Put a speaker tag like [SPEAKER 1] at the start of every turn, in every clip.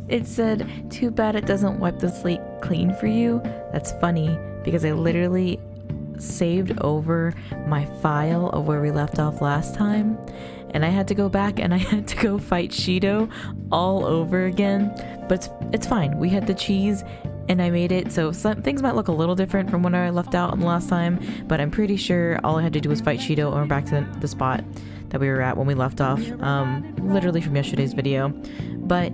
[SPEAKER 1] It said, too bad it doesn't wipe the slate clean for you. That's funny because I literally saved over my file of where we left off last time, and I had to go back and I had to go fight Shido all over again. But it's fine. We had the cheese and I made it, so some things might look a little different from when I left out on the last time, but I'm pretty sure all I had to do was fight Shido and we're back to the spot that we were at when we left off, literally from yesterday's video. But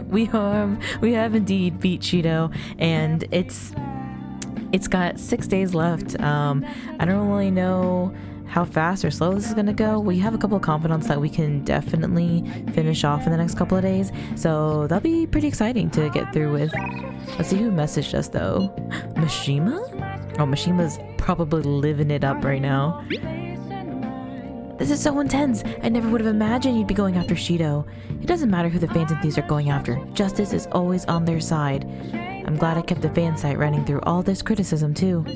[SPEAKER 1] we have indeed beat Shido, and it's got 6 days left. I don't really know how fast or slow this is gonna go. We have a couple of confidants that we can definitely finish off in the next couple of days, so that'll be pretty exciting to get through with. Let's see who messaged us though. Mishima? Oh, Mishima's probably living it up right now. This is so intense. I never would have imagined you'd be going after Shido. It doesn't matter who the fans and thieves are going after. Justice is always on their side. I'm glad I kept the fan site running through all this criticism too.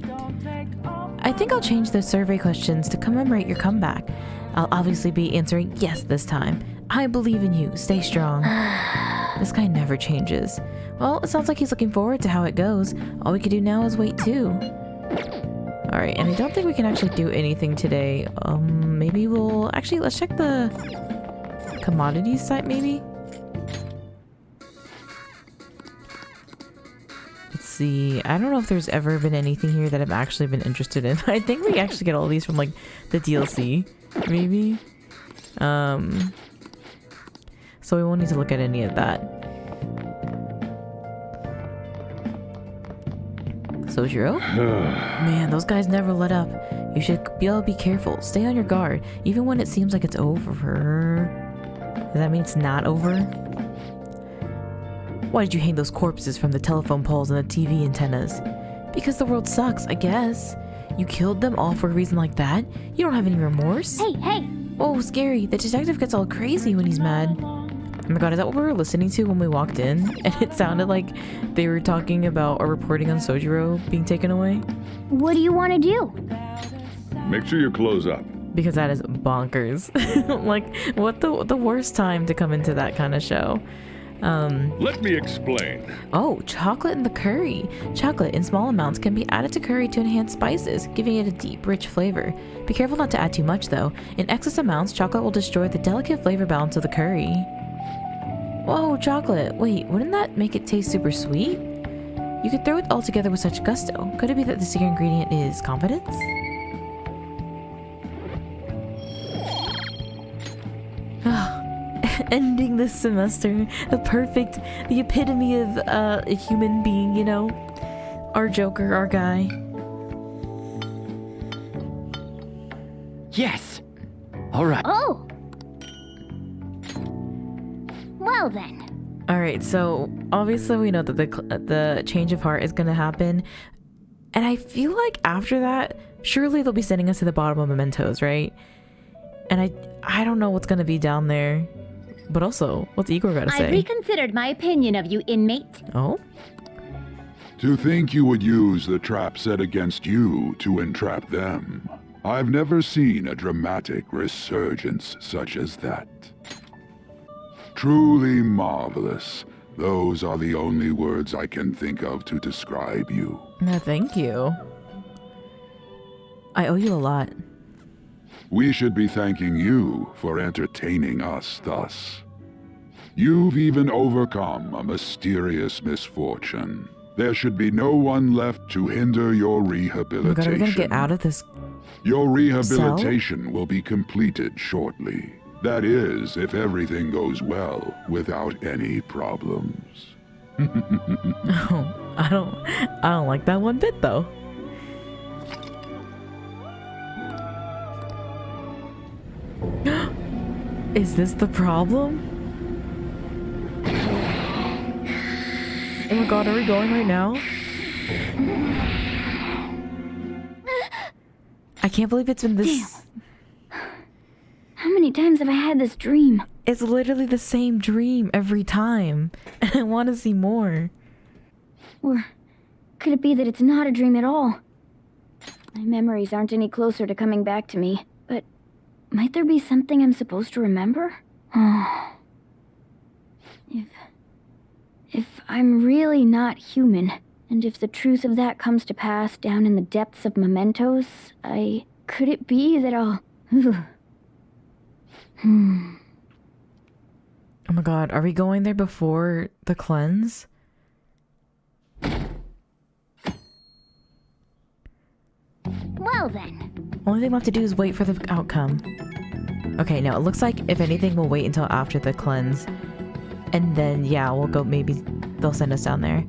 [SPEAKER 1] I think I'll change the survey questions to commemorate your comeback. I'll obviously be answering yes this time. I believe in you. Stay strong. This guy never changes. Well, it sounds like he's looking forward to how it goes. All we can do now is wait too. Alright, and I don't think we can actually do anything today. Maybe we'll... Actually, let's check the commodities site, maybe? Let's see. I don't know if there's ever been anything here that I've actually been interested in. I think we actually get all these from, like, the DLC, maybe? So we won't need to look at any of that. Sojiro? Man, those guys never let up. You should be careful. Stay on your guard, even when it seems like it's over. Does that mean it's not over? Why did you hang those corpses from the telephone poles and the TV antennas? Because the world sucks, I guess. You killed them all for a reason like that? You don't have any remorse?
[SPEAKER 2] Hey!
[SPEAKER 1] Oh, scary. The detective gets all crazy when he's mad. Oh my god, is that what we were listening to when we walked in? And it sounded like they were talking about or reporting on Sojiro being taken away.
[SPEAKER 2] What do you want to do?
[SPEAKER 3] Make sure you close up.
[SPEAKER 1] Because that is bonkers. Like, what the worst time to come into that kind of show.
[SPEAKER 3] Let me explain.
[SPEAKER 1] Oh, chocolate in the curry. Chocolate in small amounts can be added to curry to enhance spices, giving it a deep, rich flavor. Be careful not to add too much though. In excess amounts, chocolate will destroy the delicate flavor balance of the curry. Whoa, chocolate. Wait, wouldn't that make it taste super sweet? You could throw it all together with such gusto. Could it be that the secret ingredient is confidence? Ending this semester, the epitome of a human being, you know? Our Joker, our guy.
[SPEAKER 4] Yes! Alright.
[SPEAKER 2] Oh! Well then.
[SPEAKER 1] Alright, so obviously we know that the change of heart is gonna happen. And I feel like after that, surely they'll be sending us to the bottom of Mementos, right? And I don't know what's gonna be down there. But also, what's Igor gotta say?
[SPEAKER 2] I reconsidered my opinion of you, inmate.
[SPEAKER 1] Oh?
[SPEAKER 3] To think you would use the trap set against you to entrap them. I've never seen a dramatic resurgence such as that. Truly marvelous. Those are the only words I can think of to describe you.
[SPEAKER 1] No, thank you. I owe you a lot.
[SPEAKER 3] We should be thanking you for entertaining us thus. You've even overcome a mysterious misfortune. There should be no one left to hinder your rehabilitation.
[SPEAKER 1] Oh my god, are we gonna get out of this?
[SPEAKER 3] Your rehabilitation will be completed shortly. That is, if everything goes well, without any problems.
[SPEAKER 1] Oh, I don't like that one bit though. Is this the problem? Oh my god, are we going right now? I can't believe it's been this...
[SPEAKER 2] How many times have I had this dream?
[SPEAKER 1] It's literally the same dream every time. And I want to see more.
[SPEAKER 2] Or could it be that it's not a dream at all? My memories aren't any closer to coming back to me, but might there be something I'm supposed to remember? Oh. if I'm really not human, and if the truth of that comes to pass down in the depths of Mementos, could it be that I'll...
[SPEAKER 1] Oh my god, are we going there before the cleanse?
[SPEAKER 2] Well then.
[SPEAKER 1] Only thing left to do is wait for the outcome. Okay, now it looks like if anything we'll wait until after the cleanse. And then, yeah, we'll go, maybe they'll send us down there.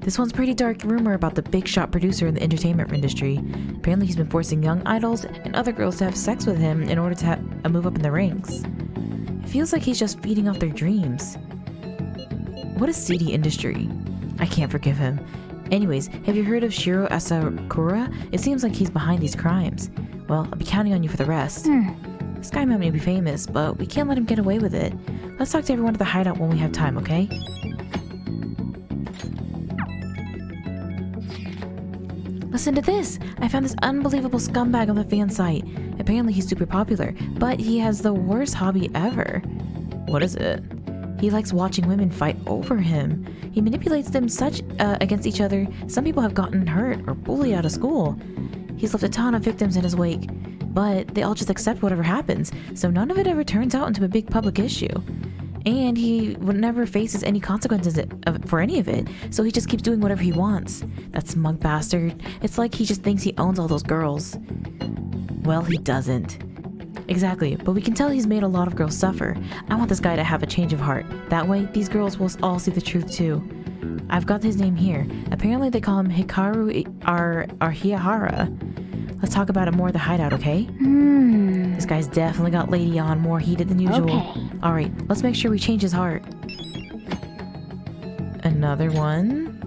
[SPEAKER 1] This one's pretty dark rumor about the big shot producer in the entertainment industry. Apparently he's been forcing young idols and other girls to have sex with him in order to move up in the ranks. It feels like he's just feeding off their dreams. What a seedy industry. I can't forgive him. Anyways, have you heard of Shiro Asakura? It seems like he's behind these crimes. Well, I'll be counting on you for the rest. This guy might be famous, but we can't let him get away with it. Let's talk to everyone at the hideout when we have time, okay? Listen to this! I found this unbelievable scumbag on the fan site. Apparently he's super popular, but he has the worst hobby ever. What is it? He likes watching women fight over him. He manipulates them against each other. Some people have gotten hurt or bullied out of school. He's left a ton of victims in his wake, but they all just accept whatever happens, so none of it ever turns out into a big public issue. And he never faces any consequences for any of it, so he just keeps doing whatever he wants. That smug bastard. It's like he just thinks he owns all those girls. Well, he doesn't. Exactly, but we can tell he's made a lot of girls suffer. I want this guy to have a change of heart. That way, these girls will all see the truth too. I've got his name here. Apparently they call him Hikaru Arihara. Let's talk about it more at the hideout, okay? This guy's definitely got Lady on more heated than usual.
[SPEAKER 2] Okay.
[SPEAKER 1] Alright, let's make sure we change his heart. Another one.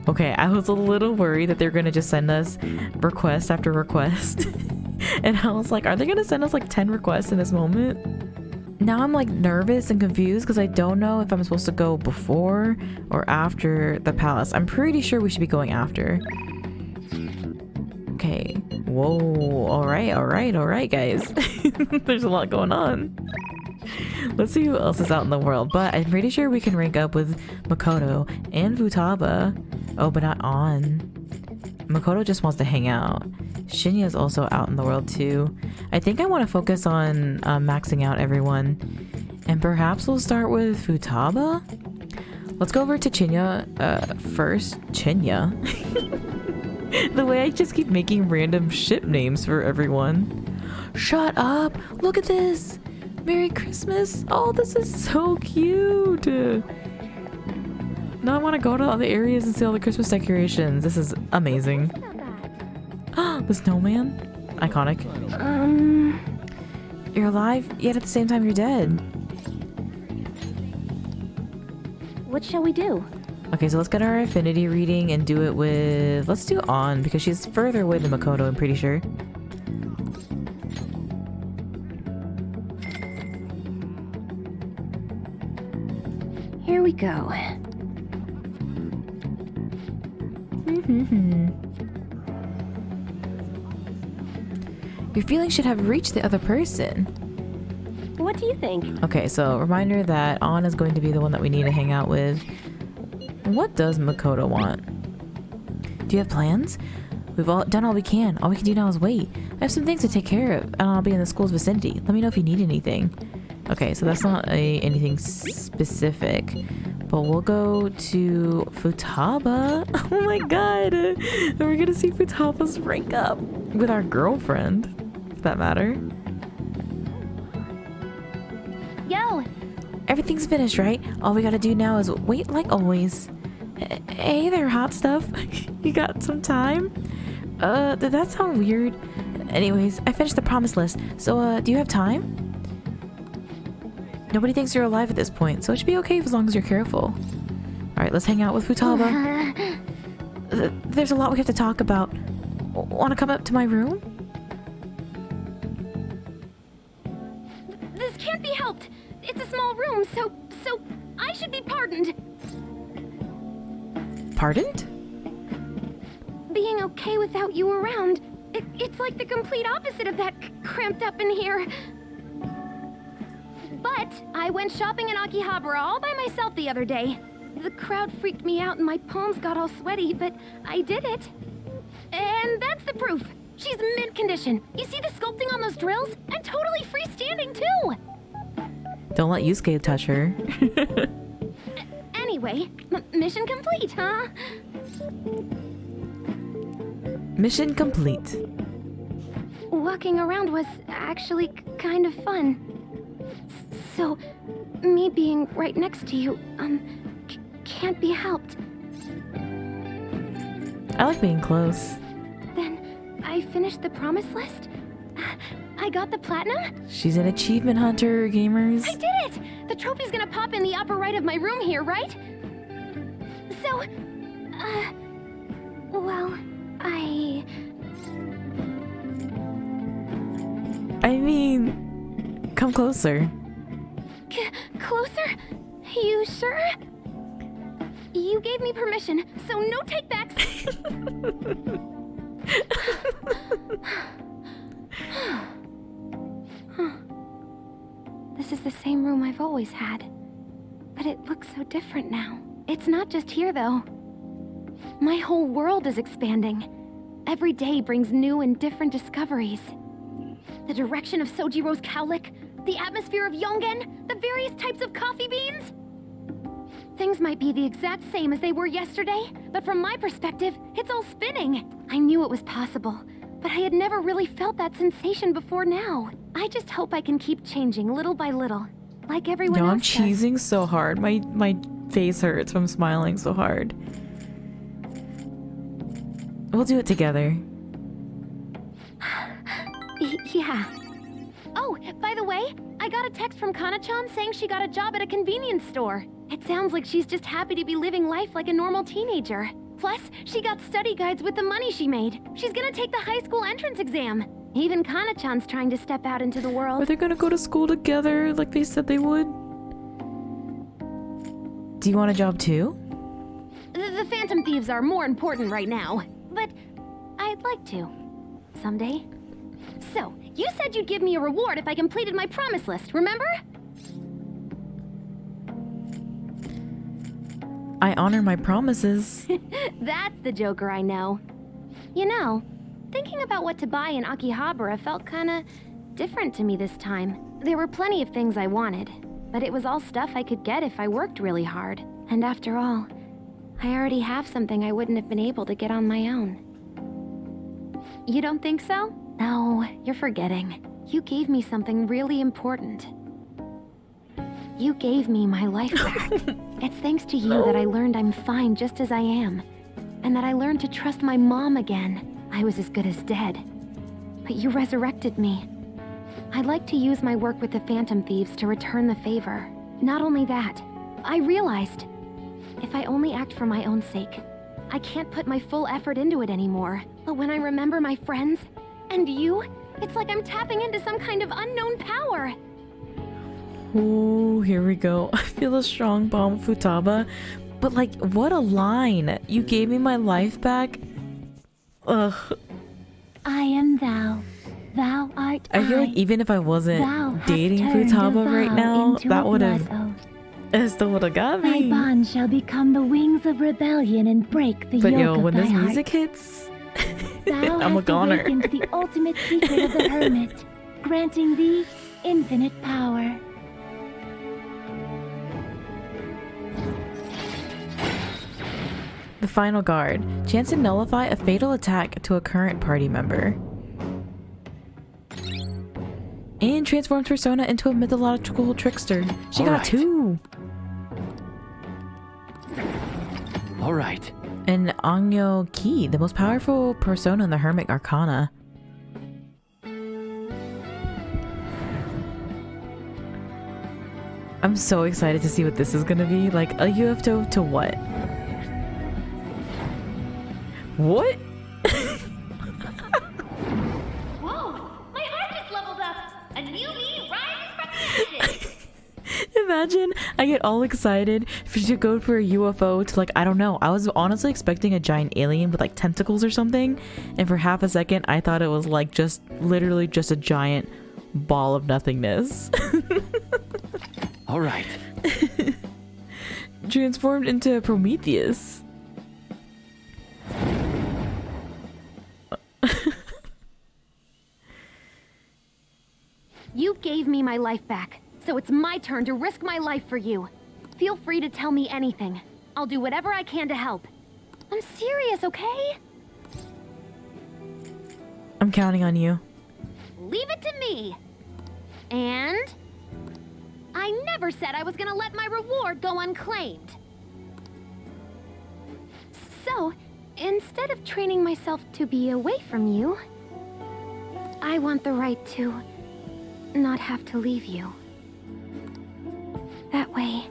[SPEAKER 1] Okay, I was a little worried that they're gonna just send us request after request. And I was like, are they gonna send us like 10 requests in this moment? Now I'm like nervous and confused because I don't know if I'm supposed to go before or after the palace. I'm pretty sure we should be going after. Okay. Whoa. Alright, guys. There's a lot going on. Let's see who else is out in the world. But I'm pretty sure we can rank up with Makoto and Futaba. Oh, but not on. Makoto just wants to hang out. Shinya's also out in the world too. I think I want to focus on maxing out everyone. And perhaps we'll start with Futaba? Let's go over to Chinya first. Chinya? The way I just keep making random ship names for everyone. Shut up! Look at this! Merry Christmas! Oh, this is so cute! Now I want to go to all the areas and see all the Christmas decorations. This is amazing. The snowman? Iconic. You're alive, yet at the same time you're dead.
[SPEAKER 2] What shall we do?
[SPEAKER 1] Okay, so let's get our affinity reading and do it with... Let's do On, because she's further away than Makoto, I'm pretty sure.
[SPEAKER 2] Here we go.
[SPEAKER 1] Your feelings should have reached the other person.
[SPEAKER 2] What do you think?
[SPEAKER 1] Okay, so reminder that On is going to be the one that we need to hang out with. What does Makoto want? Do you have plans? We've all done all we can. All we can do now is wait. I have some things to take care of, and I'll be in the school's vicinity. Let me know if you need anything. Okay, so that's not anything specific. But we'll go to Futaba. Oh my god! And we're gonna see Futaba's rank up with our girlfriend, for that matter.
[SPEAKER 2] Yo!
[SPEAKER 1] Everything's finished, right? All we gotta do now is wait like always. Hey there, hot stuff. You got some time? Did that sound weird? Anyways, I finished the promise list, so do you have time? Nobody thinks you're alive at this point, so it should be okay as long as you're careful. Alright, let's hang out with Futaba. There's a lot we have to talk about. Wanna come up to my room?
[SPEAKER 2] This can't be helped. It's a small room, so I should be pardoned.
[SPEAKER 1] Pardoned?
[SPEAKER 2] Being okay without you around. It's like the complete opposite of that cramped up in here. But I went shopping in Akihabara all by myself the other day. The crowd freaked me out and my palms got all sweaty, but I did it. And that's the proof. She's mint condition. You see the sculpting on those drills? And totally freestanding too!
[SPEAKER 1] Don't let Yusuke touch her.
[SPEAKER 2] Anyway, mission complete, huh?
[SPEAKER 1] Mission complete.
[SPEAKER 2] Walking around was actually kind of fun. So, me being right next to you, can't be helped.
[SPEAKER 1] I like being close.
[SPEAKER 2] Then, I finished the promise list. I got the platinum.
[SPEAKER 1] She's an achievement hunter, gamers.
[SPEAKER 2] I did it! The trophy's gonna pop in the upper right of my room here, right? So, well,
[SPEAKER 1] I mean, come closer.
[SPEAKER 2] Closer? You sure? You gave me permission, so no takebacks. This is the same room I've always had. But it looks so different now. It's not just here, though. My whole world is expanding. Every day brings new and different discoveries. The direction of Sojiro's cowlick, the atmosphere of Yongen, the various types of coffee beans. Things might be the exact same as they were yesterday, but from my perspective, it's all spinning. I knew it was possible, but I had never really felt that sensation before now. I just hope I can keep changing little by little, like everyone else
[SPEAKER 1] I'm
[SPEAKER 2] does.
[SPEAKER 1] cheesing so hard. My face hurts from smiling so hard. We'll do it together.
[SPEAKER 2] Yeah. Oh, by the way, I got a text from Kana-chan saying she got a job at a convenience store. It sounds like she's just happy to be living life like a normal teenager. Plus, she got study guides with the money she made. She's gonna take the high school entrance exam. Even Kana-chan's trying to step out into the world.
[SPEAKER 1] Are they gonna go to school together like they said they would? Do you want a job too?
[SPEAKER 2] The Phantom Thieves are more important right now, but I'd like to. Someday. So, you said you'd give me a reward if I completed my promise list, remember?
[SPEAKER 1] I honor my promises.
[SPEAKER 2] That's the Joker I know. You know, thinking about what to buy in Akihabara felt kinda different to me this time. There were plenty of things I wanted, but it was all stuff I could get if I worked really hard. And after all, I already have something I wouldn't have been able to get on my own. You don't think so? No, you're forgetting. You gave me something really important. You gave me my life back. It's thanks to you that I learned I'm fine just as I am. And that I learned to trust my mom again. I was as good as dead. But you resurrected me. I'd like to use my work with the Phantom Thieves to return the favor. Not only that, I realized, if I only act for my own sake, I can't put my full effort into it anymore. But when I remember my friends, and you, it's like I'm tapping into some kind of unknown power.
[SPEAKER 1] Oh, here we go. I feel a strong bomb Futaba. But like, what a line. You gave me my life back. Ugh.
[SPEAKER 2] I am thou. Thou art
[SPEAKER 1] I feel like even if I wasn't dating Futaba right now, that would have... It still would have got me.
[SPEAKER 2] Thy bond shall become the wings of rebellion and break the
[SPEAKER 1] But
[SPEAKER 2] yoke
[SPEAKER 1] yo,
[SPEAKER 2] of
[SPEAKER 1] when
[SPEAKER 2] thy
[SPEAKER 1] this
[SPEAKER 2] heart.
[SPEAKER 1] music hits,
[SPEAKER 2] Thou
[SPEAKER 1] I'm a
[SPEAKER 2] hast
[SPEAKER 1] goner.
[SPEAKER 2] awakened the ultimate secret of the hermit, granting thee infinite power.
[SPEAKER 1] The final guard. Chance to nullify a fatal attack to a current party member. And transforms Persona into a mythological trickster. She got two!
[SPEAKER 4] Alright.
[SPEAKER 1] And Anyo Ki, the most powerful persona in the Hermit Arcana. I'm so excited to see what this is gonna be. Like, a UFO to what? What?
[SPEAKER 2] Whoa! My heart just leveled up! A new me rises from the ashes!
[SPEAKER 1] Imagine I get all excited to go for a UFO to, like, I don't know. I was honestly expecting a giant alien with like tentacles or something. And for half a second, I thought it was like just literally just a giant ball of nothingness.
[SPEAKER 4] All right.
[SPEAKER 1] Transformed into Prometheus.
[SPEAKER 2] You gave me my life back, so it's my turn to risk my life for you. Feel free to tell me anything. I'll do whatever I can to help. I'm serious, okay?
[SPEAKER 1] I'm counting on you.
[SPEAKER 2] Leave it to me. And I never said I was gonna let my reward go unclaimed. So, instead of training myself to be away from you, I want the right to not have to leave you. That way,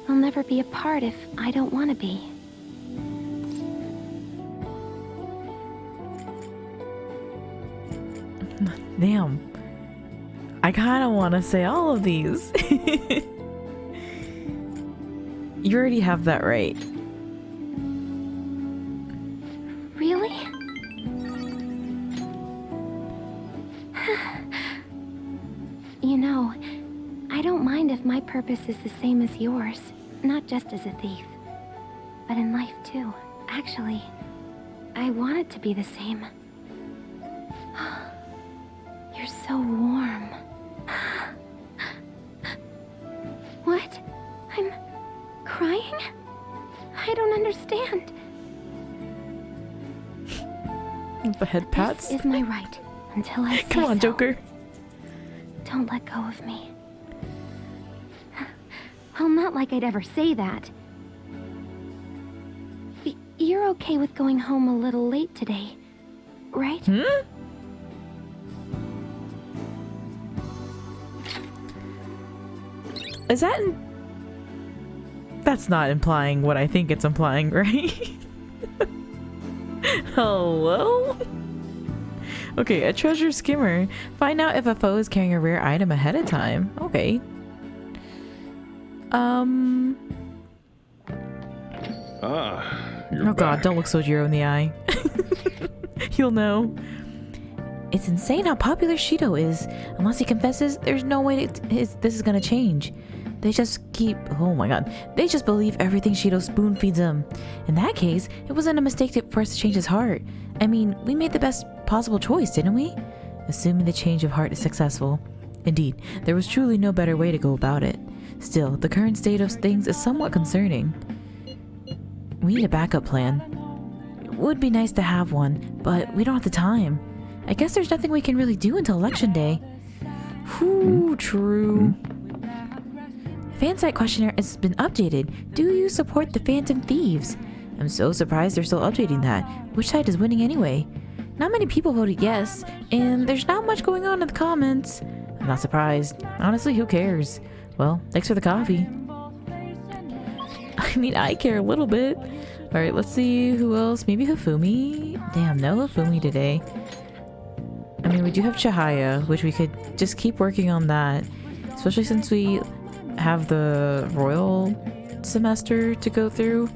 [SPEAKER 2] we'll never be apart if I don't want to be.
[SPEAKER 1] Damn. I kind of want to say all of these. You already have that right.
[SPEAKER 2] Really? You know, I don't mind if my purpose is the same as yours. Not just as a thief, but in life too. Actually, I want it to be the same. You're so warm. What? I'm crying? I don't understand.
[SPEAKER 1] The head pats.
[SPEAKER 2] This is my right until I say
[SPEAKER 1] Come on,
[SPEAKER 2] so.
[SPEAKER 1] Joker.
[SPEAKER 2] Don't let go of me. Well, not like I'd ever say that. You're okay with going home a little late today, right?
[SPEAKER 1] Hmm? Is that That's not implying what I think it's implying, right? Hello? Okay, a treasure skimmer. Find out if a foe is carrying a rare item ahead of time. Okay.
[SPEAKER 3] You're
[SPEAKER 1] Oh god, don't look Sojiro in the eye. He'll know. It's insane how popular Shido is. Unless he confesses, there's no way this is gonna change. They just oh my god. They just believe everything Shido spoon feeds him. In that case, it wasn't a mistake for us to change his heart. I mean, we made the best possible choice, didn't we? Assuming the change of heart is successful. Indeed, there was truly no better way to go about it. Still, the current state of things is somewhat concerning. We need a backup plan. It would be nice to have one, but we don't have the time. I guess there's nothing we can really do until election day. Whew, true. Fan site questionnaire has been updated. Do you support the Phantom Thieves? I'm so surprised they're still updating that. Which side is winning anyway? Not many people voted yes, and there's not much going on in the comments. I'm not surprised. Honestly, who cares? Well, thanks for the coffee. I mean, I care a little bit. Alright, let's see who else. Maybe Hifumi? Damn, no Hifumi today. I mean, we do have Chihaya, which we could just keep working on that. Especially since we have the royal semester to go through.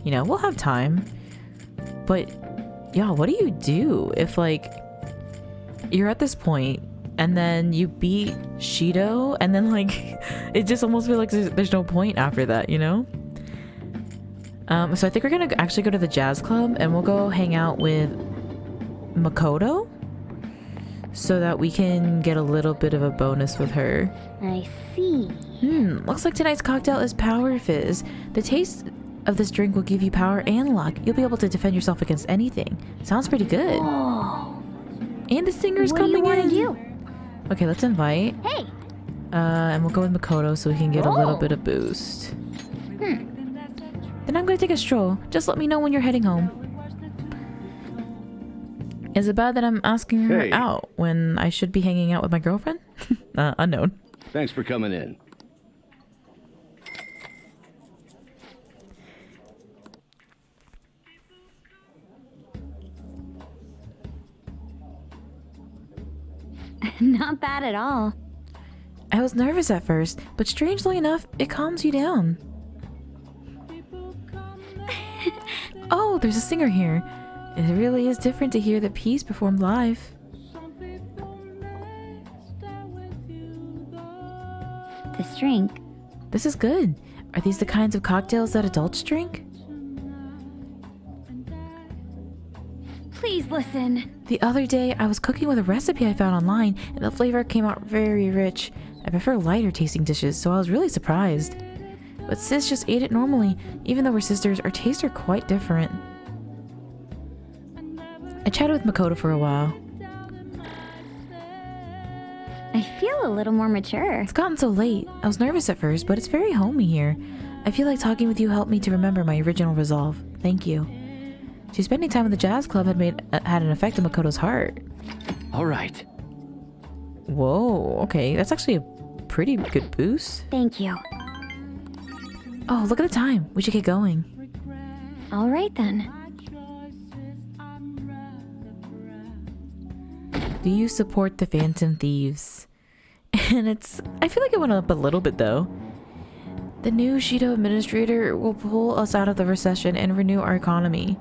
[SPEAKER 1] You know, we'll have time. But, yeah, what do you do if, like, you're at this point and then you beat Shido and then, like, it just almost feels like there's no point after that, you know? So I think we're gonna actually go to the jazz club and we'll go hang out with Makoto so that we can get a little bit of a bonus with her.
[SPEAKER 2] I see.
[SPEAKER 1] Looks like tonight's cocktail is Power Fizz. The taste of this drink will give you power and luck. You'll be able to defend yourself against anything. Sounds pretty good.
[SPEAKER 2] Oh.
[SPEAKER 1] And the singer's
[SPEAKER 2] What do you
[SPEAKER 1] coming
[SPEAKER 2] want to
[SPEAKER 1] in.
[SPEAKER 2] do?
[SPEAKER 1] Okay, let's invite.
[SPEAKER 2] Hey.
[SPEAKER 1] And we'll go with Makoto so we can get a little bit of boost. Then I'm gonna take a stroll. Just let me know when you're heading home. Is it bad that I'm asking her out when I should be hanging out with my girlfriend? Unknown.
[SPEAKER 4] Thanks for coming in.
[SPEAKER 2] Not bad at all.
[SPEAKER 1] I was nervous at first, but strangely enough, it calms you down. Oh, there's a singer here. It really is different to hear the piece performed live.
[SPEAKER 2] this drink.
[SPEAKER 1] This is good. Are these the kinds of cocktails that adults drink?
[SPEAKER 2] Please listen.
[SPEAKER 1] The other day, I was cooking with a recipe I found online, and the flavor came out very rich. I prefer lighter tasting dishes, so I was really surprised. But sis just ate it normally. Even though we're sisters, our tastes are quite different. I chatted with Makoto for a while.
[SPEAKER 2] I feel a little more mature.
[SPEAKER 1] It's gotten so late. I was nervous at first, but it's very homey here. I feel like talking with you helped me to remember my original resolve. Thank you. See, spending time at the jazz club had an effect on Makoto's heart.
[SPEAKER 4] All right.
[SPEAKER 1] Whoa, okay. That's actually a pretty good boost.
[SPEAKER 2] Thank you.
[SPEAKER 1] Oh, look at the time. We should get going.
[SPEAKER 2] All right then.
[SPEAKER 1] Do you support the Phantom Thieves? And I feel like it went up a little bit though. The new Shido administrator will pull us out of the recession and renew our economy.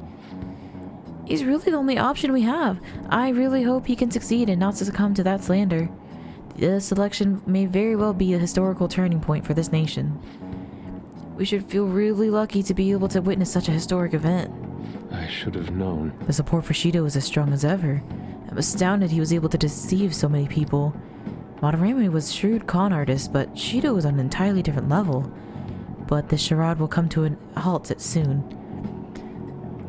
[SPEAKER 1] He's really the only option we have. I really hope he can succeed and not succumb to that slander. This election may very well be a historical turning point for this nation. We should feel really lucky to be able to witness such a historic event.
[SPEAKER 4] I should have known.
[SPEAKER 1] The support for Shido is as strong as ever. I'm astounded he was able to deceive so many people. Madarame was a shrewd con artist, but Shido was on an entirely different level. But the charade will come to a halt soon.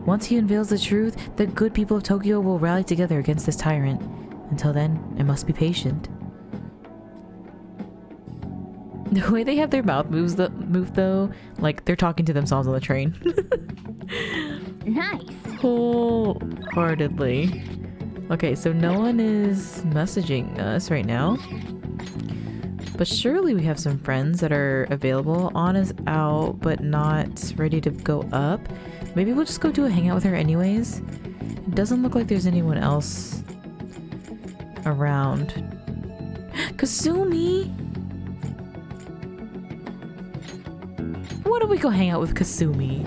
[SPEAKER 1] Once he unveils the truth, the good people of Tokyo will rally together against this tyrant. Until then, I must be patient. The way they have their mouth move though, like they're talking to themselves on the train.
[SPEAKER 2] Nice.
[SPEAKER 1] Wholeheartedly. Okay, so no one is messaging us right now. But surely we have some friends that are available. Anna's out, but not ready to go up. Maybe we'll just go do a hangout with her anyways. It doesn't look like there's anyone else around. Kasumi! Why don't we go hang out with Kasumi?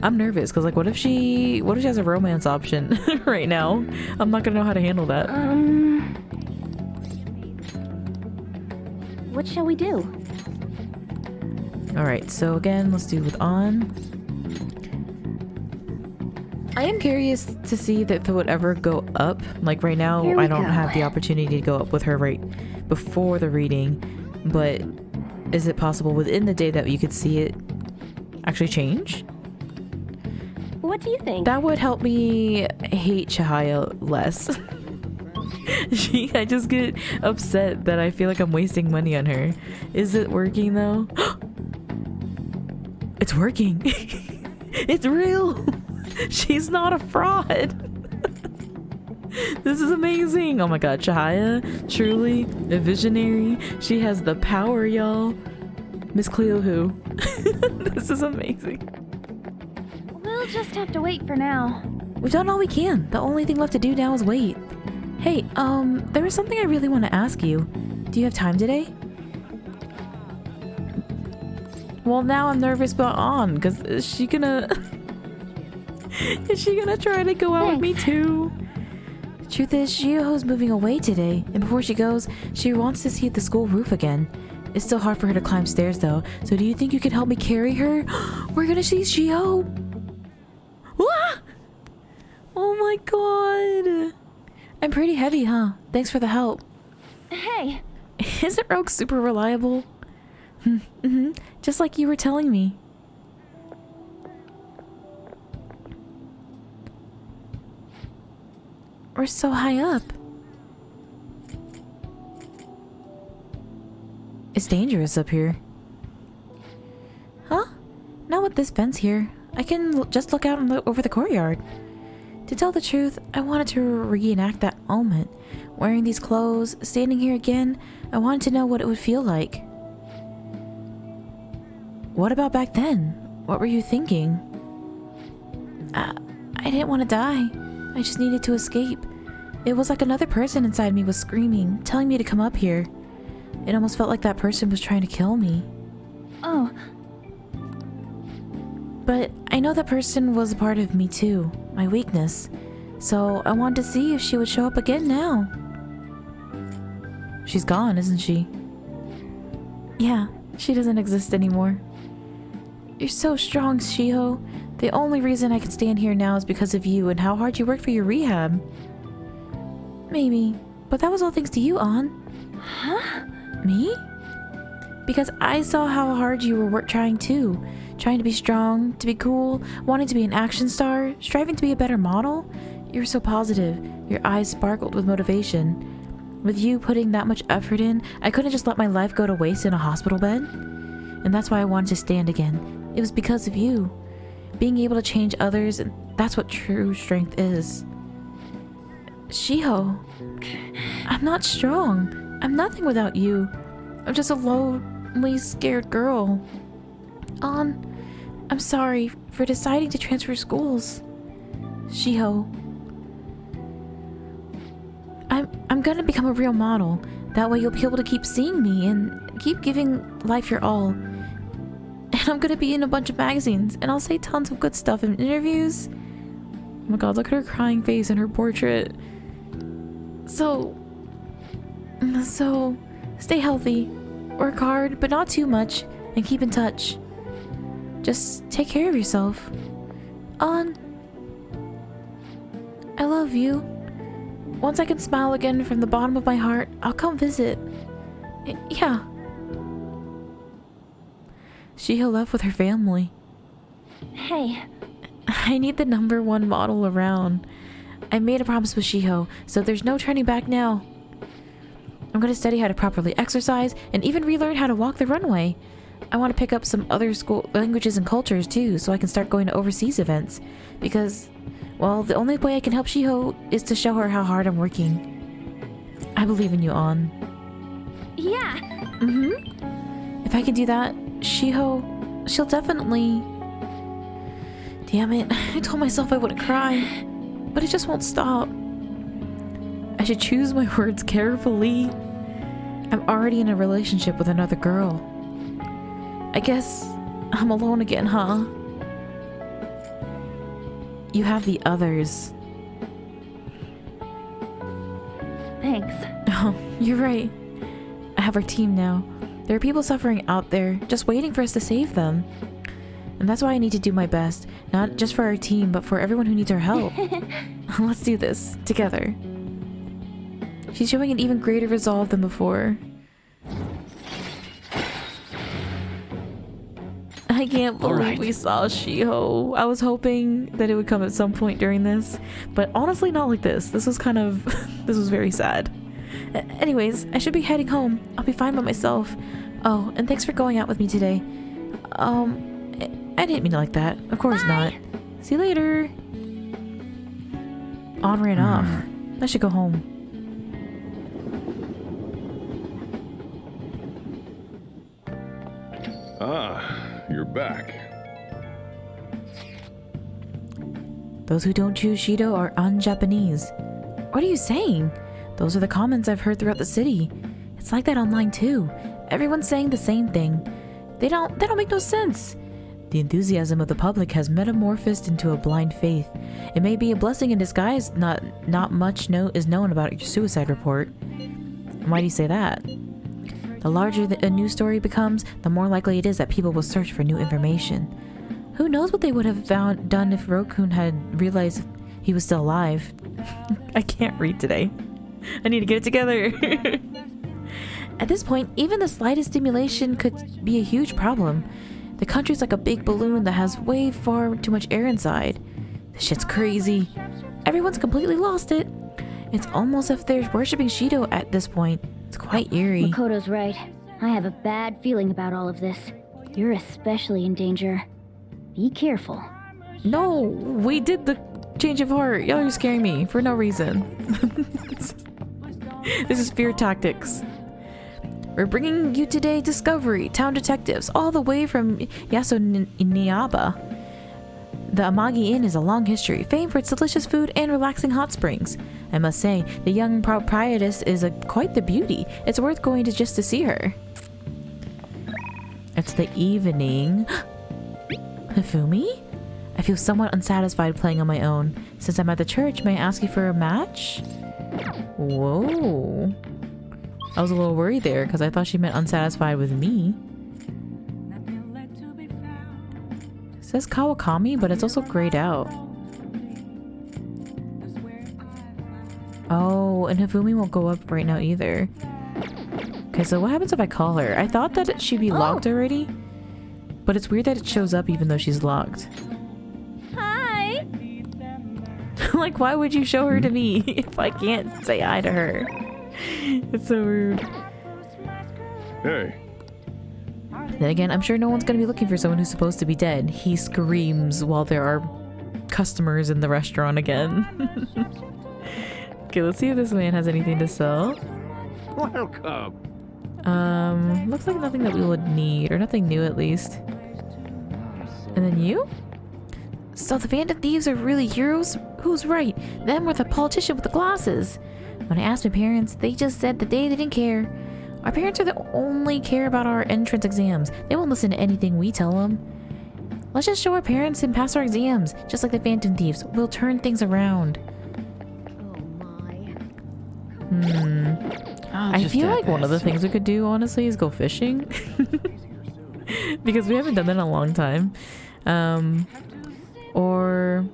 [SPEAKER 1] I'm nervous because, like, what if she has a romance option right now? I'm not gonna know how to handle that.
[SPEAKER 2] What shall we do?
[SPEAKER 1] Alright, so again, let's do with On. I am curious to see if it would ever go up. Like, right now, I don't have the opportunity to go up with her right before the reading. But is it possible within the day that you could see it actually change?
[SPEAKER 2] What do you think?
[SPEAKER 1] That would help me hate Chihaya less. I just get upset that I feel like I'm wasting money on her. Is it working though? It's working. It's real. She's not a fraud. This is amazing. Oh my god, Chihaya, truly a visionary. She has the power, y'all. Miss Cleo who? This is amazing.
[SPEAKER 2] We'll just have to wait for now.
[SPEAKER 1] We've done all we can. The only thing left to do now is wait. Hey, there was something I really want to ask you. Do you have time today? Well, now I'm nervous about On, because is she gonna try to go out with me too? Truth is, Shioho's moving away today, and before she goes, she wants to see the school roof again. It's still hard for her to climb stairs though, so do you think you could help me carry her? We're gonna see Shio! Ah! Oh my god! I'm pretty heavy, huh? Thanks for the help.
[SPEAKER 2] Hey!
[SPEAKER 1] Isn't Rogue super reliable? Mm-hmm. Just like you were telling me. We're so high up. It's dangerous up here. Huh? Not with this fence here. I can just look out and look over the courtyard. To tell the truth, I wanted to reenact that moment. Wearing these clothes, standing here again, I wanted to know what it would feel like. What about back then? What were you thinking? I didn't want to die. I just needed to escape. It was like another person inside me was screaming, telling me to come up here. It almost felt like that person was trying to kill me.
[SPEAKER 2] Oh.
[SPEAKER 1] But I know that person was a part of me too, my weakness. So I wanted to see if she would show up again now. She's gone, isn't she? Yeah, she doesn't exist anymore. You're so strong, Shiho. The only reason I can stand here now is because of you and how hard you worked for your rehab. Maybe, but that was all thanks to you, An.
[SPEAKER 2] Huh?
[SPEAKER 1] Me? Because I saw how hard you were trying too. Trying to be strong, to be cool, wanting to be an action star, striving to be a better model. You were so positive. Your eyes sparkled with motivation. With you putting that much effort in, I couldn't just let my life go to waste in a hospital bed. And that's why I wanted to stand again. It was because of you. Being able to change others, and that's what true strength is. Shiho, I'm not strong. I'm nothing without you. I'm just a lonely, scared girl. An, I'm sorry for deciding to transfer schools. Shiho, I'm gonna become a real model. That way you'll be able to keep seeing me and keep giving life your all. And I'm gonna be in a bunch of magazines, and I'll say tons of good stuff in interviews. Oh my god, look at her crying face in her portrait. So, stay healthy, work hard, but not too much, and keep in touch. Just take care of yourself. An, I love you. Once I can smile again from the bottom of my heart, I'll come visit. Yeah. Shiho left with her family.
[SPEAKER 2] Hey.
[SPEAKER 1] I need the #1 model around. I made a promise with Shiho, so there's no turning back now. I'm gonna study how to properly exercise and even relearn how to walk the runway. I want to pick up some other school languages and cultures too, so I can start going to overseas events. Because, well, the only way I can help Shiho is to show her how hard I'm working. I believe in you, An.
[SPEAKER 2] Yeah.
[SPEAKER 1] If I can do that, Shiho, she'll definitely... Damn it, I told myself I wouldn't cry, but it just won't stop. I should choose my words carefully. I'm already in a relationship with another girl. I guess I'm alone again, huh? You have the others.
[SPEAKER 2] Thanks.
[SPEAKER 1] Oh, you're right. I have our team now. There are people suffering out there, just waiting for us to save them. And that's why I need to do my best, not just for our team, but for everyone who needs our help. Let's do this, together. She's showing an even greater resolve than before. I can't believe we saw Shiho. I was hoping that it would come at some point during this, but honestly not like this. This was kind of... this was very sad. Anyways, I should be heading home. I'll be fine by myself. Oh, and thanks for going out with me today. I didn't mean it like that. Of course not. See you later. An ran off. I should go home.
[SPEAKER 3] Ah, you're back.
[SPEAKER 1] Those who don't choose Shido are un-Japanese. What are you saying? Those are the comments I've heard throughout the city. It's like that online too. Everyone's saying the same thing. They don't make no sense. The enthusiasm of the public has metamorphosed into a blind faith. It may be a blessing in disguise. Not much is known about your suicide report. Why do you say that? The larger a news story becomes, the more likely it is that people will search for new information. Who knows what they would have done if Rokun had realized he was still alive. I can't read today. I need to get it together. At this point, even the slightest stimulation could be a huge problem. The country's like a big balloon that has way far too much air inside. This shit's crazy. Everyone's completely lost it. It's almost as if they're worshipping Shido at this point. It's quite eerie.
[SPEAKER 2] Makoto's right. I have a bad feeling about all of this. You're especially in danger. Be careful.
[SPEAKER 1] No, we did the change of heart. Y'all are scaring me for no reason. This is fear tactics. We're bringing you today Discovery, Town Detectives, all the way from Yasuniaba. The Amagi Inn is a long history, famed for its delicious food and relaxing hot springs. I must say, the young proprietress is quite the beauty. It's worth going just to see her. It's the evening. Hifumi? I feel somewhat unsatisfied playing on my own. Since I'm at the church, may I ask you for a match? Whoa. I was a little worried there because I thought she meant unsatisfied with me. It says Kawakami, but it's also grayed out. Oh, and Hifumi won't go up right now either. Okay, so what happens if I call her? I thought that she'd be locked already, but it's weird that it shows up even though she's locked.
[SPEAKER 2] Hi!
[SPEAKER 1] Like, why would you show her to me if I can't say hi to her? It's so rude.
[SPEAKER 3] Hey.
[SPEAKER 1] Then again, I'm sure no one's gonna be looking for someone who's supposed to be dead. He screams while there are customers in the restaurant again. Okay, let's see if this man has anything to sell.
[SPEAKER 3] Welcome.
[SPEAKER 1] Looks like nothing that we would need, or nothing new at least. And then you? So the Phantom Thieves are really heroes? Who's right? Them or the politician with the glasses? When I asked my parents, they just said that they didn't care. Our parents are the only care about our entrance exams. They won't listen to anything we tell them. Let's just show our parents and pass our exams, just like the Phantom Thieves. We'll turn things around. I feel like one of the things we could do, honestly, is go fishing. Because we haven't done that in a long time. Or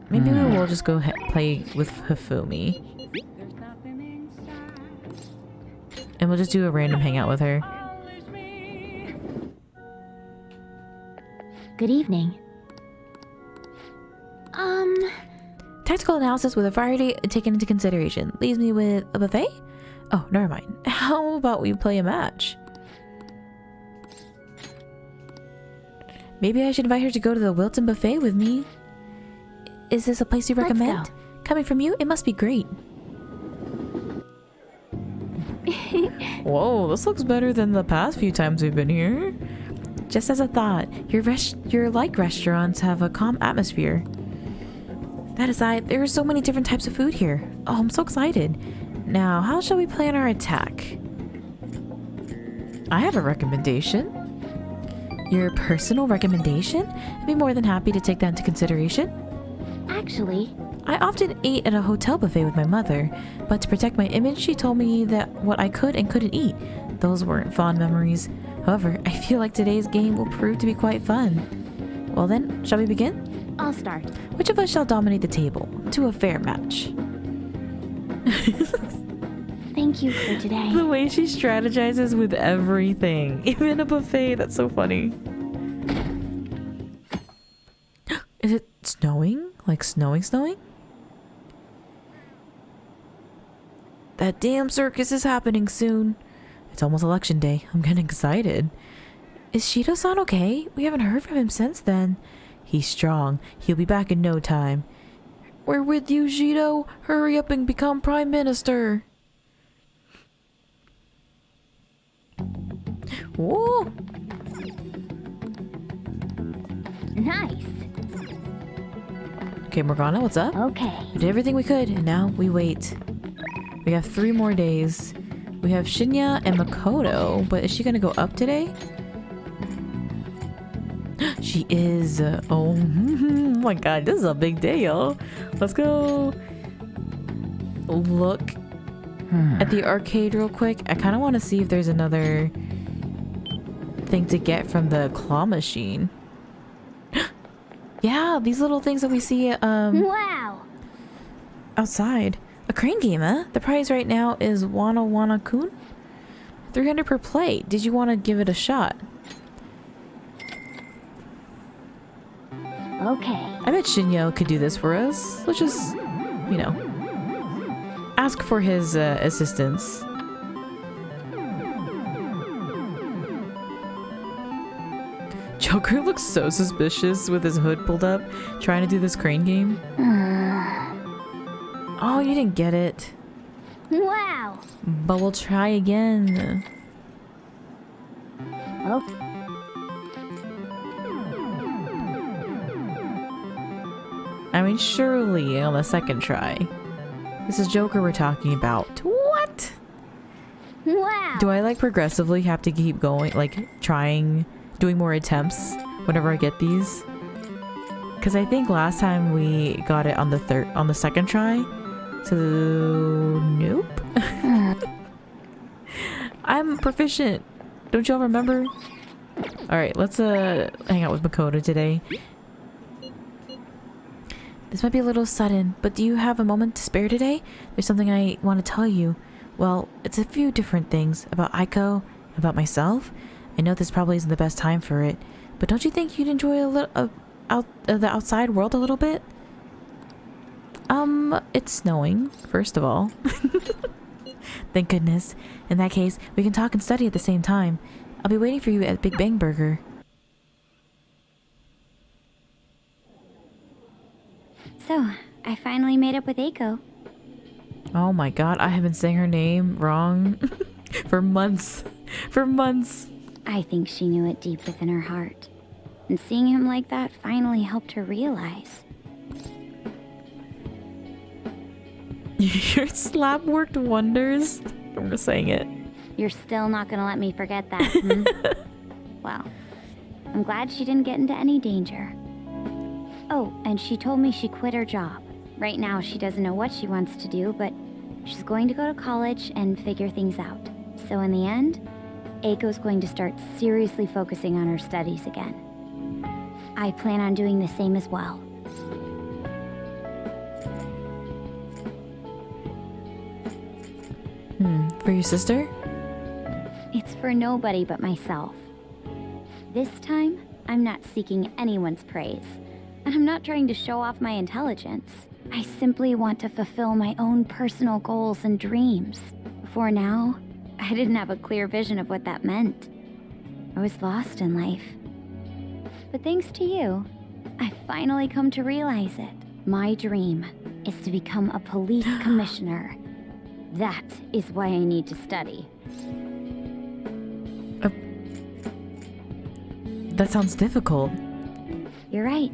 [SPEAKER 1] maybe we will just go play with Hifumi. And we'll just do a random hangout with her.
[SPEAKER 2] Good evening.
[SPEAKER 1] Tactical analysis with a variety taken into consideration leaves me with a buffet? Oh, never mind. How about we play a match? Maybe I should invite her to go to the Wilton buffet with me. Is this a place you recommend?
[SPEAKER 2] Let's go.
[SPEAKER 1] Coming from you, it must be great. Whoa, this looks better than the past few times we've been here. Just as a thought, your like restaurants have a calm atmosphere. That aside, there are so many different types of food here. Oh, I'm so excited. Now, how shall we plan our attack? I have a recommendation. Your personal recommendation? I'd be more than happy to take that into consideration.
[SPEAKER 2] Actually,
[SPEAKER 1] I often ate at a hotel buffet with my mother, but to protect my image, she told me that what I could and couldn't eat. Those weren't fond memories. However, I feel like today's game will prove to be quite fun. Well then, shall we begin?
[SPEAKER 2] I'll start.
[SPEAKER 1] Which of us shall dominate the table? To a fair match.
[SPEAKER 2] Thank you for today.
[SPEAKER 1] The way she strategizes with everything. Even a buffet, that's so funny. Is it snowing? Like snowing? That damn circus is happening soon. It's almost election day. I'm getting excited. Is Shido-san okay? We haven't heard from him since then. He's strong. He'll be back in no time. We're with you, Shido. Hurry up and become Prime Minister. Whoa!
[SPEAKER 2] Nice.
[SPEAKER 1] Okay, Morgana, what's up?
[SPEAKER 2] Okay.
[SPEAKER 1] We did everything we could, and now we wait. We have 3 more days. We have Shinya and Makoto, but is she gonna go up today? She is. Oh my god, this is a big day, y'all. Let's go look at the arcade real quick. I kind of want to see if there's another thing to get from the claw machine. Yeah, these little things that we see
[SPEAKER 2] Wow.
[SPEAKER 1] outside. A crane game, huh? The prize right now is Wana Kun. 300 per play. Did you want to give it a shot?
[SPEAKER 2] Okay.
[SPEAKER 1] I bet Shinyo could do this for us. Let's just, you know, ask for his assistance. Joker looks so suspicious with his hood pulled up, trying to do this crane game. Oh, you didn't get it.
[SPEAKER 2] Wow.
[SPEAKER 1] But we'll try again.
[SPEAKER 2] Okay.
[SPEAKER 1] I mean, surely on the second try. This is Joker we're talking about. What?
[SPEAKER 2] Wow.
[SPEAKER 1] Do I like progressively have to keep going, like trying, doing more attempts whenever I get these? Because I think last time we got it on the second try. So, nope. I'm proficient. Don't y'all remember? Alright, let's hang out with Makoto today. This might be a little sudden, but do you have a moment to spare today? There's something I want to tell you. Well, it's a few different things about Aiko, about myself. I know this probably isn't the best time for it, but don't you think you'd enjoy a little the outside world a little bit? It's snowing, first of all. Thank goodness. In that case, we can talk and study at the same time. I'll be waiting for you at Big Bang Burger.
[SPEAKER 2] So, I finally made up with Aiko.
[SPEAKER 1] Oh my god, I have been saying her name wrong for months. For months.
[SPEAKER 2] I think she knew it deep within her heart. And seeing him like that finally helped her realize.
[SPEAKER 1] Your slap worked wonders. I'm just saying it.
[SPEAKER 2] You're still not gonna let me forget that, hmm? Well, I'm glad she didn't get into any danger. Oh, and she told me she quit her job. Right now, she doesn't know what she wants to do, but she's going to go to college and figure things out. So in the end, Aiko's going to start seriously focusing on her studies again. I plan on doing the same as well.
[SPEAKER 1] For your sister?
[SPEAKER 2] It's for nobody but myself. This time, I'm not seeking anyone's praise, and I'm not trying to show off my intelligence. I simply want to fulfill my own personal goals and dreams. Before now, I didn't have a clear vision of what that meant. I was lost in life. But thanks to you, I finally come to realize it. My dream is to become a police commissioner. That is why I need to study.
[SPEAKER 1] That sounds difficult.
[SPEAKER 2] You're right.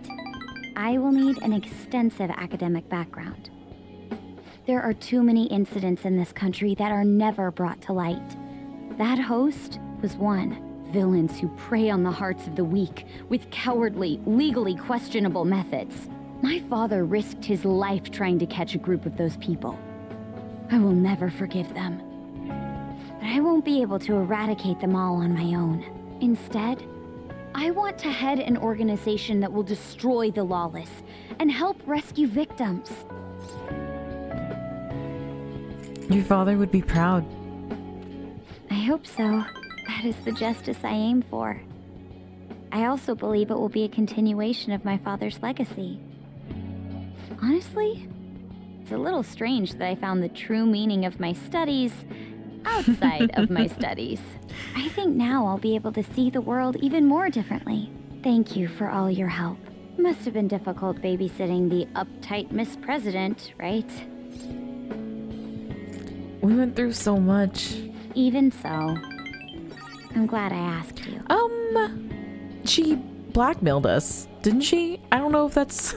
[SPEAKER 2] I will need an extensive academic background. There are too many incidents in this country that are never brought to light. That host was one. Villains who prey on the hearts of the weak with cowardly, legally questionable methods. My father risked his life trying to catch a group of those people. I will never forgive them. But I won't be able to eradicate them all on my own. Instead, I want to head an organization that will destroy the lawless and help rescue victims.
[SPEAKER 1] Your father would be proud.
[SPEAKER 2] I hope so. That is the justice I aim for. I also believe it will be a continuation of my father's legacy. Honestly, it's a little strange that I found the true meaning of my studies outside of my studies. I think now I'll be able to see the world even more differently. Thank you for all your help. Must have been difficult babysitting the uptight Miss President, right?
[SPEAKER 1] We went through so much.
[SPEAKER 2] Even so, I'm glad I asked you.
[SPEAKER 1] She blackmailed us, didn't she? I don't know if that's...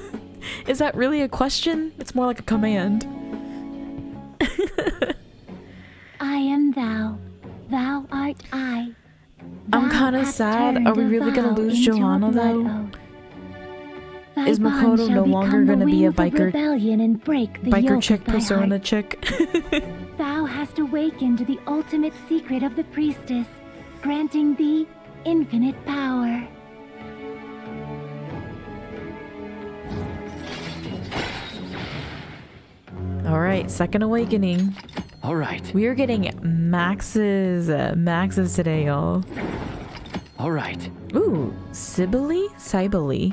[SPEAKER 1] Is that really a question? It's more like a command.
[SPEAKER 2] I am thou. Thou art I.
[SPEAKER 1] I'm kind of sad. Are we really gonna lose Johanna though? Is Makoto no longer gonna be a biker chick persona chick?
[SPEAKER 2] Thou hast awakened the ultimate secret of the priestess, granting thee infinite power.
[SPEAKER 1] Alright, second awakening.
[SPEAKER 4] Alright.
[SPEAKER 1] We are getting maxes today, y'all.
[SPEAKER 4] Alright.
[SPEAKER 1] Ooh, Sibylle? Cybele.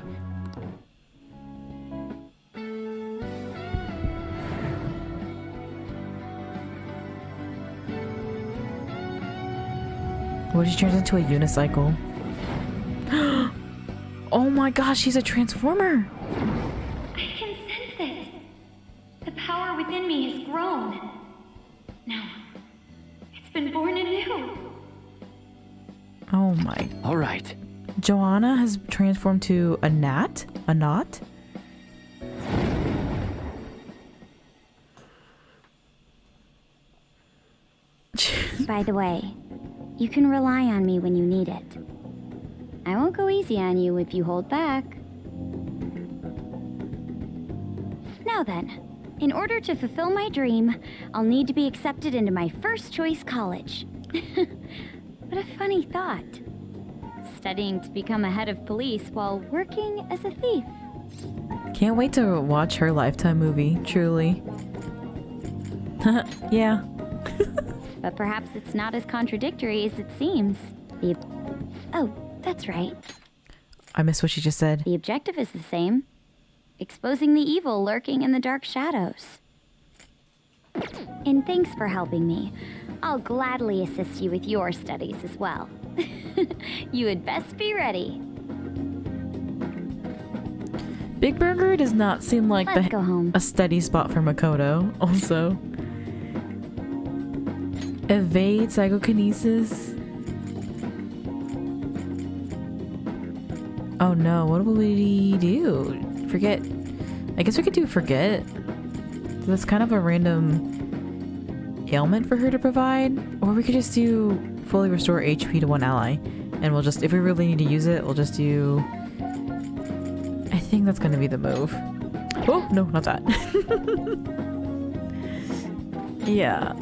[SPEAKER 1] What if she turns into a unicycle? Oh my gosh, she's a transformer!
[SPEAKER 2] I can sense it. The power within me has grown. No, it's been born anew.
[SPEAKER 1] Oh my.
[SPEAKER 4] Alright.
[SPEAKER 1] Johanna has transformed to a gnat? A knot?
[SPEAKER 2] By the way, you can rely on me when you need it. I won't go easy on you if you hold back. Now then, in order to fulfill my dream, I'll need to be accepted into my first choice college. What a funny thought. Studying to become a head of police while working as a thief.
[SPEAKER 1] Can't wait to watch her Lifetime movie, truly. Yeah.
[SPEAKER 2] But perhaps it's not as contradictory as it seems. Oh, that's right.
[SPEAKER 1] I missed what she just said.
[SPEAKER 2] The objective is the same. Exposing the evil lurking in the dark shadows. And thanks for helping me. I'll gladly assist you with your studies as well. You had best be ready.
[SPEAKER 1] Big Burger does not seem like
[SPEAKER 2] Let's go home.
[SPEAKER 1] a steady spot for Makoto, also. Evade psychokinesis. Oh no, what will we do? Forget. I guess we could do forget. That's kind of a random ailment for her to provide. Or we could just do fully restore HP to one ally. And we'll just, if we really need to use it, we'll just do... I think that's gonna be the move. Oh, no, not that. Yeah.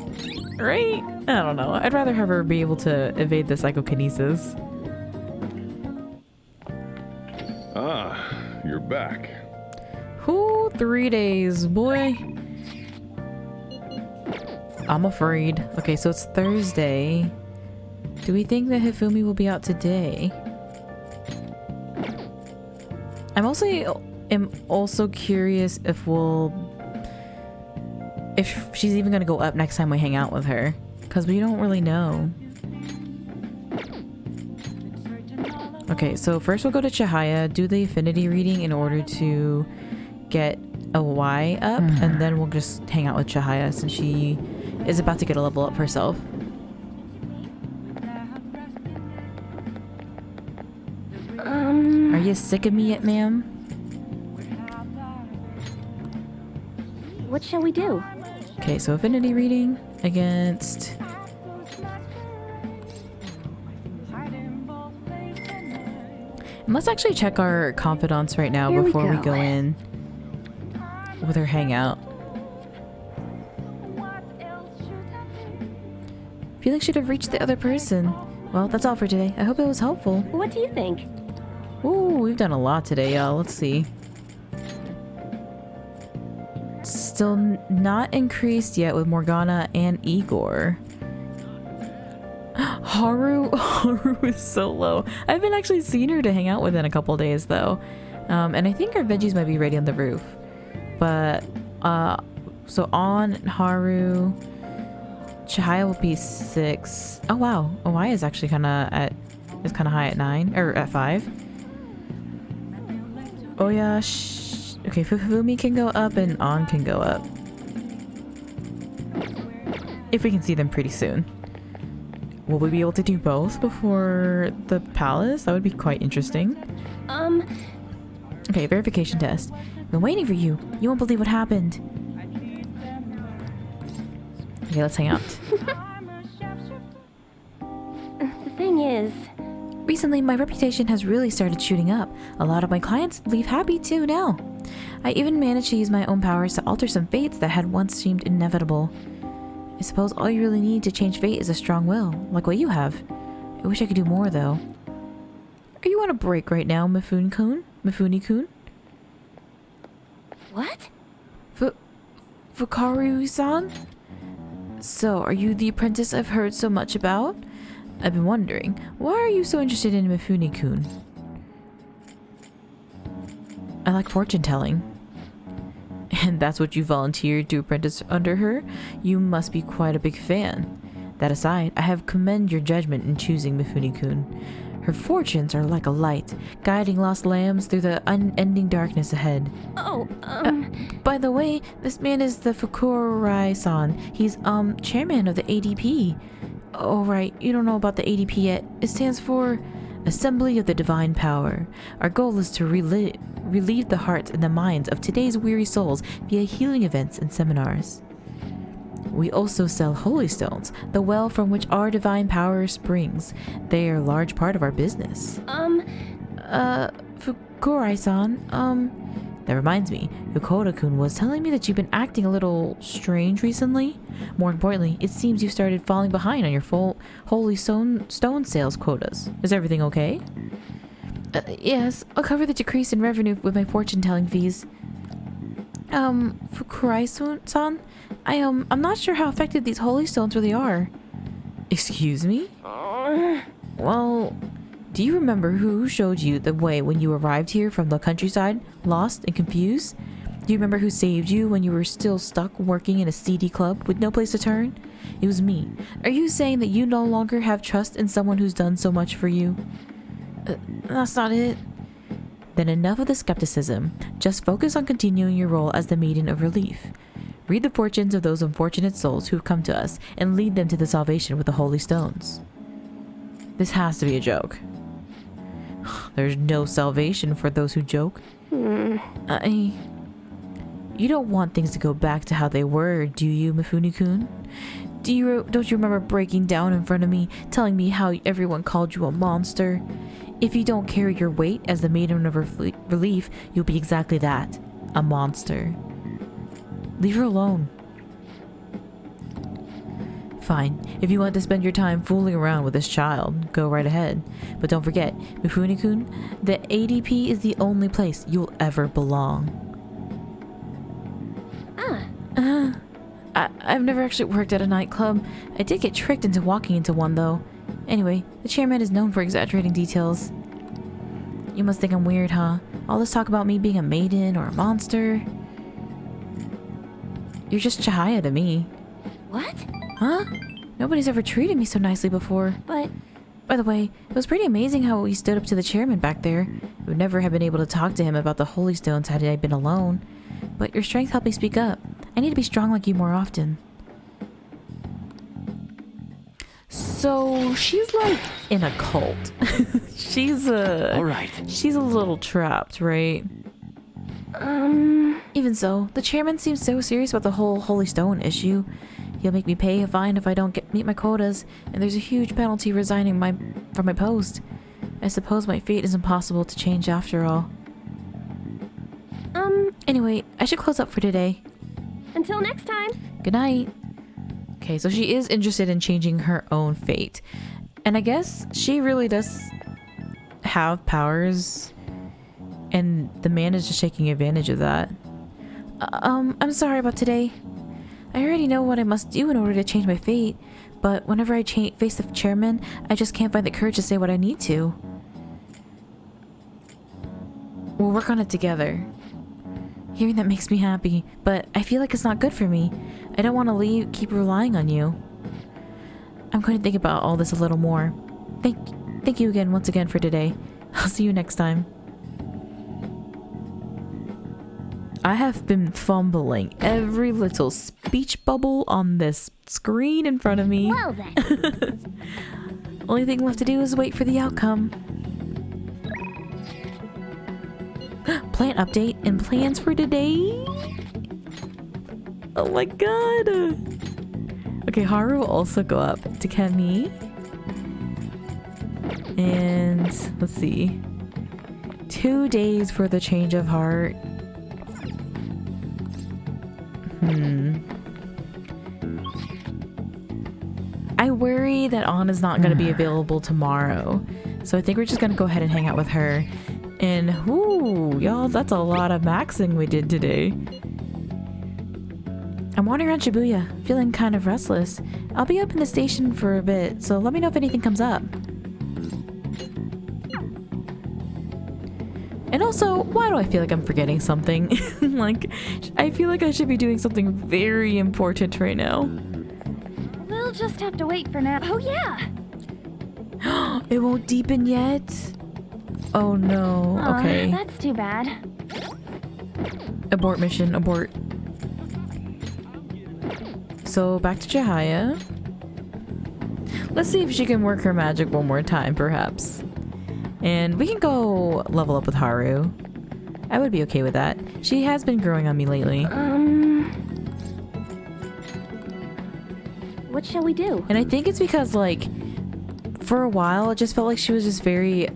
[SPEAKER 1] Right? I don't know. I'd rather have her be able to evade the psychokinesis.
[SPEAKER 3] Ah, you're back.
[SPEAKER 1] Whoo, 3 days, boy. I'm afraid. Okay, so it's Thursday. Do we think that Hifumi will be out today? I'm also curious if she's even gonna go up next time we hang out with her, because we don't really know. Okay, so first we'll go to Chihaya, do the affinity reading in order to get a Y up, and then we'll just hang out with Chihaya since she is about to get a level up herself. Are you sick of me yet, ma'am?
[SPEAKER 2] What shall we do?
[SPEAKER 1] Okay, so affinity reading against... And let's actually check our confidants right now
[SPEAKER 2] Here
[SPEAKER 1] before we
[SPEAKER 2] go.
[SPEAKER 1] go in with her hangout. Feel like should have reached the other person. Well, that's all for today. I hope it was helpful.
[SPEAKER 2] What do you think?
[SPEAKER 1] Ooh, we've done a lot today, y'all. Let's see. Still not increased yet with Morgana and Igor. Haru is so low. I haven't actually seen her to hang out with in a couple days though. And I think our veggies might be ready on the roof. But, so on Haru, Chihaya will be 6. Oh wow, Owai is actually kind of high at 9, or at 5. Oh yeah, okay, Fumi can go up and On can go up. If we can see them pretty soon. Will we be able to do both before the palace? That would be quite interesting. Okay, verification test. Been waiting for you. You won't believe what happened. Okay, let's hang out.
[SPEAKER 2] The thing is...
[SPEAKER 1] Recently, my reputation has really started shooting up. A lot of my clients leave happy too now. I even managed to use my own powers to alter some fates that had once seemed inevitable. I suppose all you really need to change fate is a strong will, like what you have. I wish I could do more, though. Are you on a break right now, Mifune-kun? Mifune-kun?
[SPEAKER 2] What?
[SPEAKER 1] Fukaru-san? So, are you the apprentice I've heard so much about? I've been wondering, why are you so interested in Mifune-kun? I like fortune-telling. And that's what you volunteered to apprentice under her? You must be quite a big fan. That aside, I have commend your judgment in choosing Mifune-kun. Her fortunes are like a light, guiding lost lambs through the unending darkness ahead.
[SPEAKER 2] Oh,
[SPEAKER 1] By the way, this man is the Fukurai-san. He's, chairman of the ADP. Oh, right, you don't know about the ADP yet. It stands for Assembly of the Divine Power. Our goal is to relieve the hearts and the minds of today's weary souls via healing events and seminars. We also sell holy stones, the well from which our divine power springs. They are a large part of our business. Fukurai-san, That reminds me, Yokota-kun was telling me that you've been acting a little strange recently. More importantly, it seems you've started falling behind on your full holy stone sales quotas. Is everything okay? Yes, I'll cover the decrease in revenue with my fortune-telling fees. Fukurai-san, I'm not sure how effective these holy stones really are. Excuse me? Well, do you remember who showed you the way when you arrived here from the countryside, lost and confused? Do you remember who saved you when you were still stuck working in a seedy club with no place to turn? It was me. Are you saying that you no longer have trust in someone who's done so much for you? That's not it. Then enough of the skepticism. Just focus on continuing your role as the Maiden of Relief. Read the fortunes of those unfortunate souls who have come to us and lead them to the salvation with the holy stones. This has to be a joke. There's no salvation for those who joke. You don't want things to go back to how they were, do you, Mifune-kun? Don't you remember breaking down in front of me, telling me how everyone called you a monster? If you don't carry your weight as the Maiden of Relief, you'll be exactly that, a monster. Leave her alone. Fine, if you want to spend your time fooling around with this child, go right ahead. But don't forget, Mifune-kun, the ADP is the only place you'll ever belong. I've never actually worked at a nightclub. I did get tricked into walking into one though. Anyway, the chairman is known for exaggerating details. You must think I'm weird, huh? All this talk about me being a maiden or a monster. You're just Chihaya to me.
[SPEAKER 2] What?
[SPEAKER 1] Huh? Nobody's ever treated me so nicely before.
[SPEAKER 2] But...
[SPEAKER 1] By the way, it was pretty amazing how we stood up to the chairman back there. I would never have been able to talk to him about the holy stones had I been alone. But your strength helped me speak up. I need to be strong like you more often. So she's like in a cult. she's
[SPEAKER 4] All right.
[SPEAKER 1] She's a little trapped, right? Even so, the chairman seems so serious about the whole holy stone issue. He'll make me pay a fine if I don't meet my quotas, and there's a huge penalty resigning from my post. I suppose my fate is impossible to change after all. Anyway, I should close up for today.
[SPEAKER 2] Until next time.
[SPEAKER 1] Good night. Okay, so she is interested in changing her own fate. And I guess she really does have powers. And the man is just taking advantage of that. I'm sorry about today. I already know what I must do in order to change my fate. But whenever I face the chairman, I just can't find the courage to say what I need to. We'll work on it together. Hearing that makes me happy, but I feel like it's not good for me. I don't want to keep relying on you. I'm going to think about all this a little more. Thank you once again for today. I'll see you next time. I have been fumbling every little speech bubble on this screen in front of me.
[SPEAKER 2] Well then.
[SPEAKER 1] Only thing left to do is wait for the outcome. Plan update and plans for today. Oh my god. Okay, Haru will also go up to Kemi. And let's see. 2 days for the change of heart. I worry that Anna's not going to be available tomorrow. So I think we're just going to go ahead and hang out with her. And whoo, y'all, that's a lot of maxing we did today. I'm wandering around Shibuya, feeling kind of restless. I'll be up in the station for a bit, so let me know if anything comes up. And also, why do I feel like I'm forgetting something? Like, I feel like I should be doing something very important right now.
[SPEAKER 2] We'll just have to wait for now. Oh yeah!
[SPEAKER 1] It won't deepen yet? Oh no, okay.
[SPEAKER 2] That's too bad.
[SPEAKER 1] Abort mission, abort. So back to Chihaya. Let's see if she can work her magic one more time, perhaps. And we can go level up with Haru. I would be okay with that. She has been growing on me lately.
[SPEAKER 2] What shall we do?
[SPEAKER 1] And I think it's because, like, for a while, it just felt like she was just very...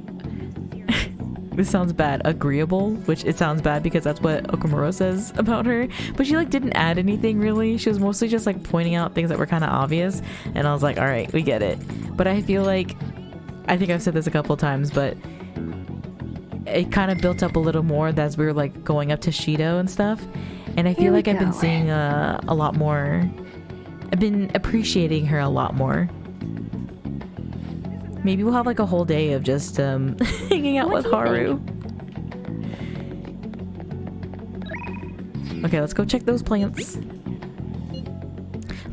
[SPEAKER 1] this sounds bad, agreeable, which it sounds bad because that's what Okamura says about her, but she like didn't add anything really. She was mostly just like pointing out things that were kind of obvious, and I was like, all right, we get it. But I feel like, I think I've said this a couple times, but it kind of built up a little more as we were like going up to Shido and stuff, and I feel like I've been seeing a lot more. I've been appreciating her a lot more. Maybe we'll have like a whole day of just hanging out with Haru. Okay, let's go check those plants.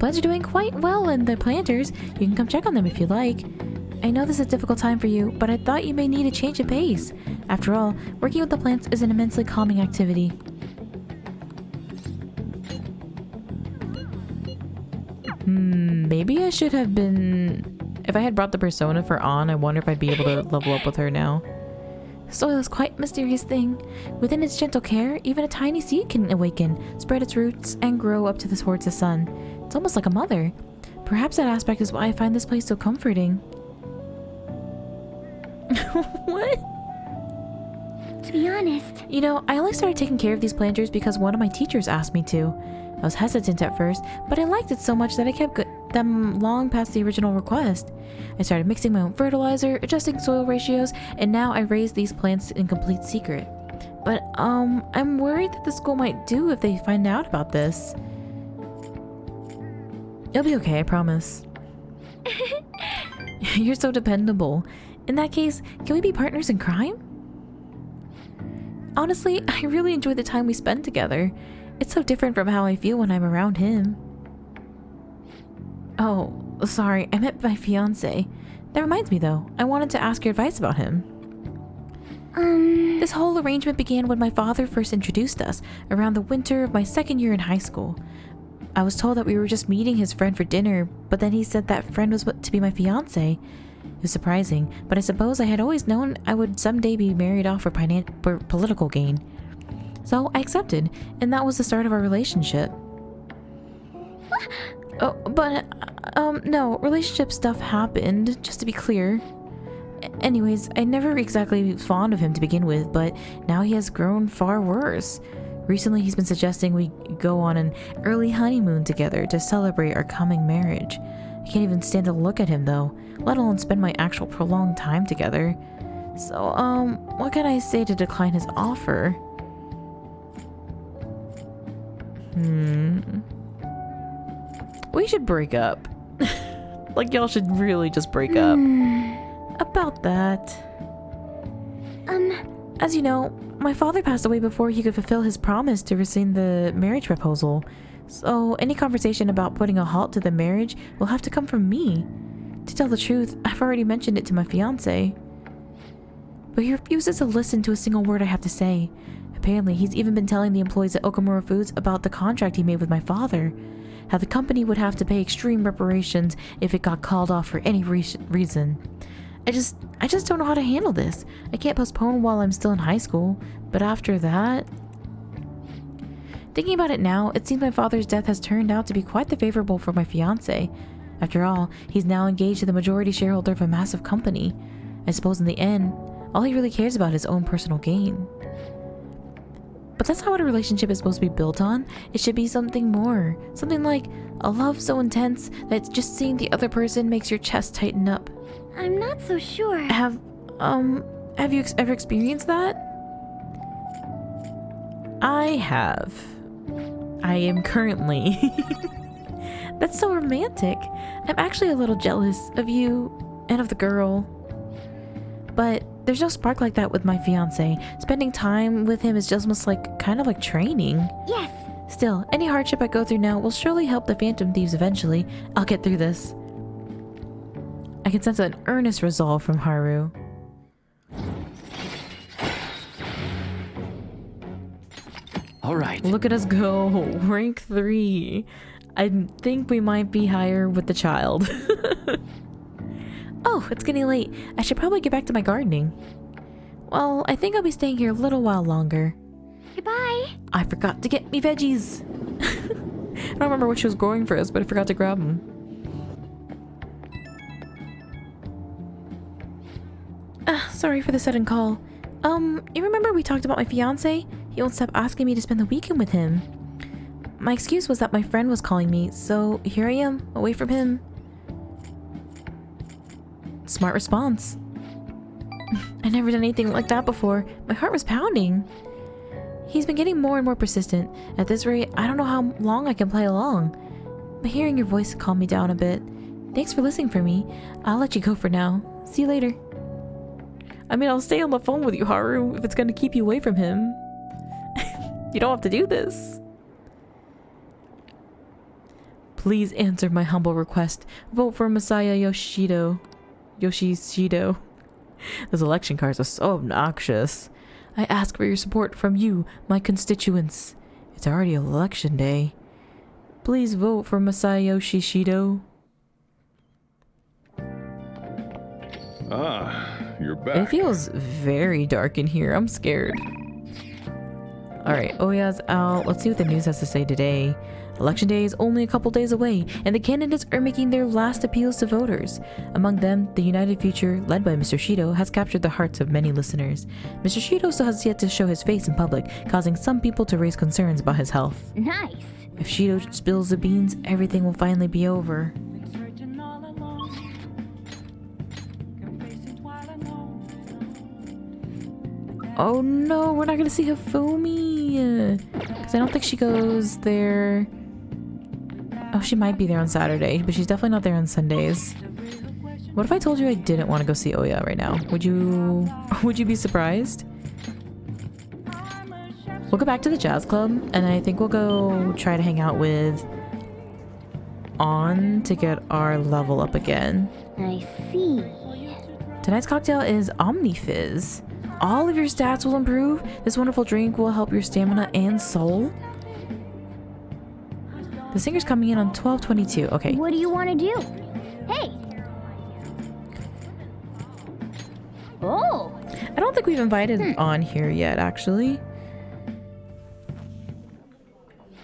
[SPEAKER 1] Plants are doing quite well in the planters. You can come check on them if you like. I know this is a difficult time for you, but I thought you may need a change of pace. After all, working with the plants is an immensely calming activity. Maybe I should have been... If I had brought the persona for An, I wonder if I'd be able to level up with her now. Soil is quite a mysterious thing. Within its gentle care, even a tiny seed can awaken, spread its roots, and grow up towards the sun. It's almost like a mother. Perhaps that aspect is why I find this place so comforting. What?
[SPEAKER 2] To be honest...
[SPEAKER 1] You know, I only started taking care of these planters because one of my teachers asked me to. I was hesitant at first, but I liked it so much that I kept them long past the original request. I started mixing my own fertilizer, adjusting soil ratios, and now I raise these plants in complete secret. But, I'm worried that the school might do if they find out about this. It'll be okay, I promise. You're so dependable. In that case, can we be partners in crime? Honestly, I really enjoy the time we spend together. It's so different from how I feel when I'm around him. Oh, sorry, I meant my fiancé. That reminds me though, I wanted to ask your advice about him. This whole arrangement began when my father first introduced us, around the winter of my second year in high school. I was told that we were just meeting his friend for dinner, but then he said that friend was to be my fiancé. It was surprising, but I suppose I had always known I would someday be married off for political gain. So I accepted, and that was the start of our relationship. Oh, but, no, relationship stuff happened, just to be clear. Anyways, I never exactly was fond of him to begin with, but now he has grown far worse. Recently, he's been suggesting we go on an early honeymoon together to celebrate our coming marriage. I can't even stand to look at him, though, let alone spend my actual prolonged time together. So, what can I say to decline his offer? We should break up. Like, y'all should really just break up. About that. As you know, my father passed away before he could fulfill his promise to rescind the marriage proposal. So, any conversation about putting a halt to the marriage will have to come from me. To tell the truth, I've already mentioned it to my fiancé. But he refuses to listen to a single word I have to say. Apparently, he's even been telling the employees at Okamura Foods about the contract he made with my father. How the company would have to pay extreme reparations if it got called off for any reason. I just don't know how to handle this. I can't postpone while I'm still in high school, but after that... Thinking about it now, it seems my father's death has turned out to be quite the favorable for my fiancé. After all, he's now engaged to the majority shareholder of a massive company. I suppose in the end, all he really cares about is his own personal gain. But that's not what a relationship is supposed to be built on. It should be something more. Something like a love so intense that just seeing the other person makes your chest tighten up.
[SPEAKER 2] I'm not so sure.
[SPEAKER 1] Have you ever experienced that? I have. I am currently. That's so romantic. I'm actually a little jealous of you and of the girl. But there's no spark like that with my fiancé. Spending time with him is just almost like, kind of like training.
[SPEAKER 2] Yes.
[SPEAKER 1] Still, any hardship I go through now will surely help the Phantom Thieves eventually. I'll get through this. I can sense an earnest resolve from Haru.
[SPEAKER 4] All right.
[SPEAKER 1] Look at us go. Rank 3. I think we might be higher with the child. Oh, it's getting late. I should probably get back to my gardening. Well, I think I'll be staying here a little while longer.
[SPEAKER 2] Goodbye.
[SPEAKER 1] I forgot to get me veggies. I don't remember what she was growing for us, but I forgot to grab them. Sorry for the sudden call. You remember we talked about my fiance? He won't stop asking me to spend the weekend with him. My excuse was that my friend was calling me, so here I am, away from him. Smart response. I never done anything like that before. My heart was pounding. He's been getting more and more persistent. At this rate, I don't know how long I can play along. But hearing your voice calmed me down a bit. Thanks for listening for me. I'll let you go for now. See you later. I mean, I'll stay on the phone with you, Haru, if it's gonna keep you away from him. You don't have to do this. Please answer my humble request. Vote for Messiah Yoshido. Shido. Those election cards are so obnoxious. I ask for your support from you, my constituents. It's already election day. Please vote for Messiah Shido.
[SPEAKER 3] Ah, you're back.
[SPEAKER 1] It feels very dark in here. I'm scared. Alright, Oya's out. Let's see what the news has to say today. Election day is only a couple days away, and the candidates are making their last appeals to voters. Among them, the United Future, led by Mr. Shido, has captured the hearts of many listeners. Mr. Shido still has yet to show his face in public, causing some people to raise concerns about his health.
[SPEAKER 2] Nice.
[SPEAKER 1] If Shido spills the beans, everything will finally be over. Oh no, we're not gonna see Hifumi! Because I don't think she goes there. Oh, she might be there on Saturday, but she's definitely not there on Sundays. What if I told you I didn't want to go see Oya right now? Would you be surprised? We'll go back to the jazz club, and I think we'll go try to hang out with On to get our level up again.
[SPEAKER 2] I see.
[SPEAKER 1] Tonight's cocktail is Omni Fizz. All of your stats will improve. This wonderful drink will help your stamina and soul. The singer's coming in on 12:22. Okay.
[SPEAKER 2] What do you want to do? Hey. Oh.
[SPEAKER 1] I don't think we've invited On here yet, actually.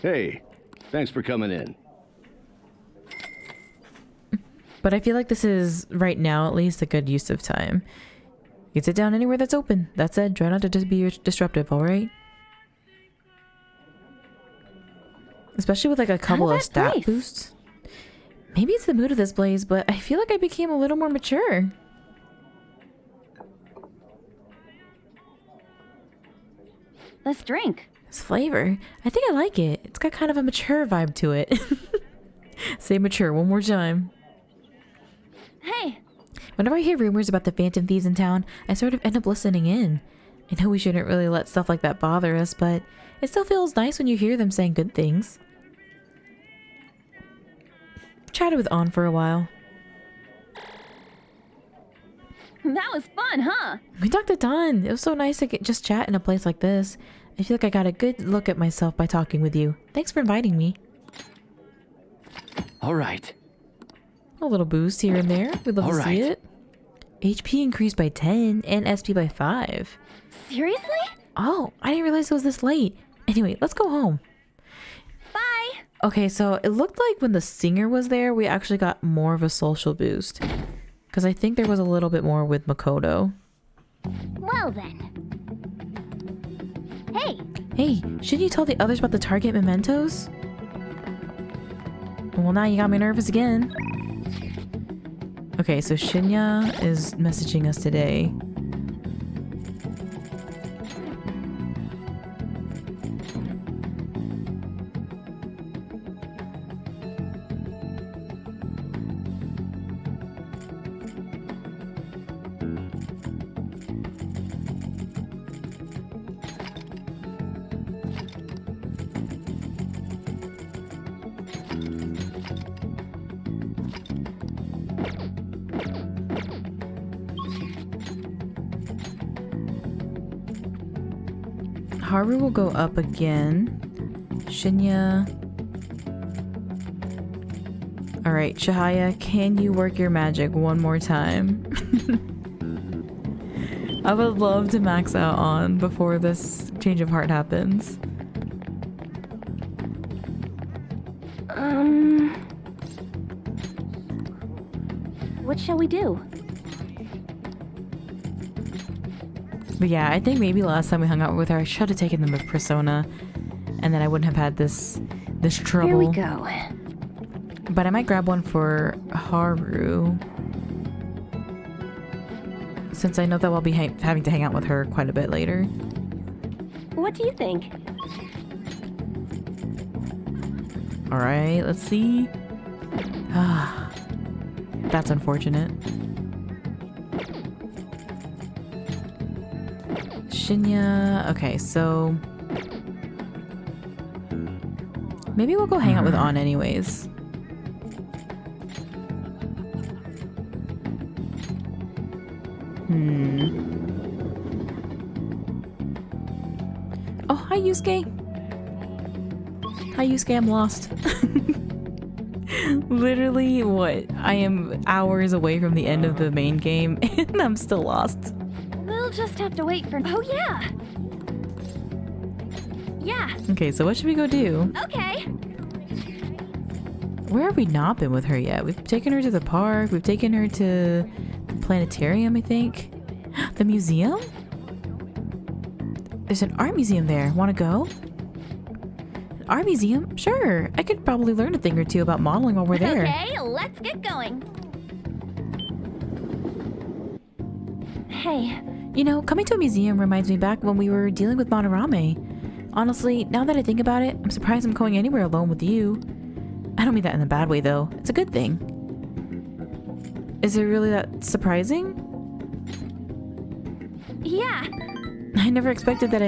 [SPEAKER 4] Hey, thanks for coming in.
[SPEAKER 1] But I feel like this is, right now at least, a good use of time. You can sit down anywhere that's open. That said, try not to just be disruptive, alright? Especially with like a couple of stat boosts. Maybe it's the mood of this place, but I feel like I became a little more mature.
[SPEAKER 2] Let's drink.
[SPEAKER 1] This flavor, I think I like it. It's got kind of a mature vibe to it. Say mature one more time.
[SPEAKER 2] Hey.
[SPEAKER 1] Whenever I hear rumors about the Phantom Thieves in town, I sort of end up listening in. I know we shouldn't really let stuff like that bother us, but it still feels nice when you hear them saying good things. Chatted with On for a while.
[SPEAKER 2] That was fun, huh?
[SPEAKER 1] We talked a ton. It was so nice to just chat in a place like this. I feel like I got a good look at myself by talking with you. Thanks for inviting me.
[SPEAKER 4] All right.
[SPEAKER 1] A little boost here and there. We'd love to see it. HP increased by 10 and SP by 5.
[SPEAKER 2] Seriously?
[SPEAKER 1] Oh, I didn't realize it was this late. Anyway, let's go home.
[SPEAKER 2] Bye.
[SPEAKER 1] Okay, so it looked like when the singer was there, we actually got more of a social boost. Because I think there was a little bit more with Makoto.
[SPEAKER 2] Well then. Hey.
[SPEAKER 1] Hey, shouldn't you tell the others about the target mementos? Well, now you got me nervous again. Okay, so Shinya is messaging us today. Haru will go up again. Shinya. Alright, Chihaya, can you work your magic one more time? I would love to max out On before this change of heart happens.
[SPEAKER 2] What shall we do?
[SPEAKER 1] But yeah, I think maybe last time we hung out with her, I should have taken them with Persona, and then I wouldn't have had this trouble.
[SPEAKER 2] Here we go.
[SPEAKER 1] But I might grab one for Haru, since I know that I'll be having to hang out with her quite a bit later.
[SPEAKER 2] What do you think?
[SPEAKER 1] Alright, let's see. Ah, that's unfortunate. Shinya. Okay, so maybe we'll go hang out with An anyways. Oh, hi Yusuke. Hi Yusuke, I'm lost. Literally, what? I am hours away from the end of the main game and I'm still lost.
[SPEAKER 2] We'll just have to wait for... Oh, yeah! Yeah,
[SPEAKER 1] Okay, so what should we go do?
[SPEAKER 2] okay.
[SPEAKER 1] Where have we not been with her yet? We've taken her to the park. We've taken her to the planetarium, I think. The museum? There's an art museum there. Want to go? An art museum? Sure. I could probably learn a thing or two about modeling while we're there.
[SPEAKER 2] Okay, let's get going. Hey,
[SPEAKER 1] You know, coming to a museum reminds me back when we were dealing with Monorame. Honestly, now that I think about it, I'm surprised I'm going anywhere alone with you. I don't mean that in a bad way, though. It's a good thing. Is it really that surprising?
[SPEAKER 2] yeah.
[SPEAKER 1] I never expected that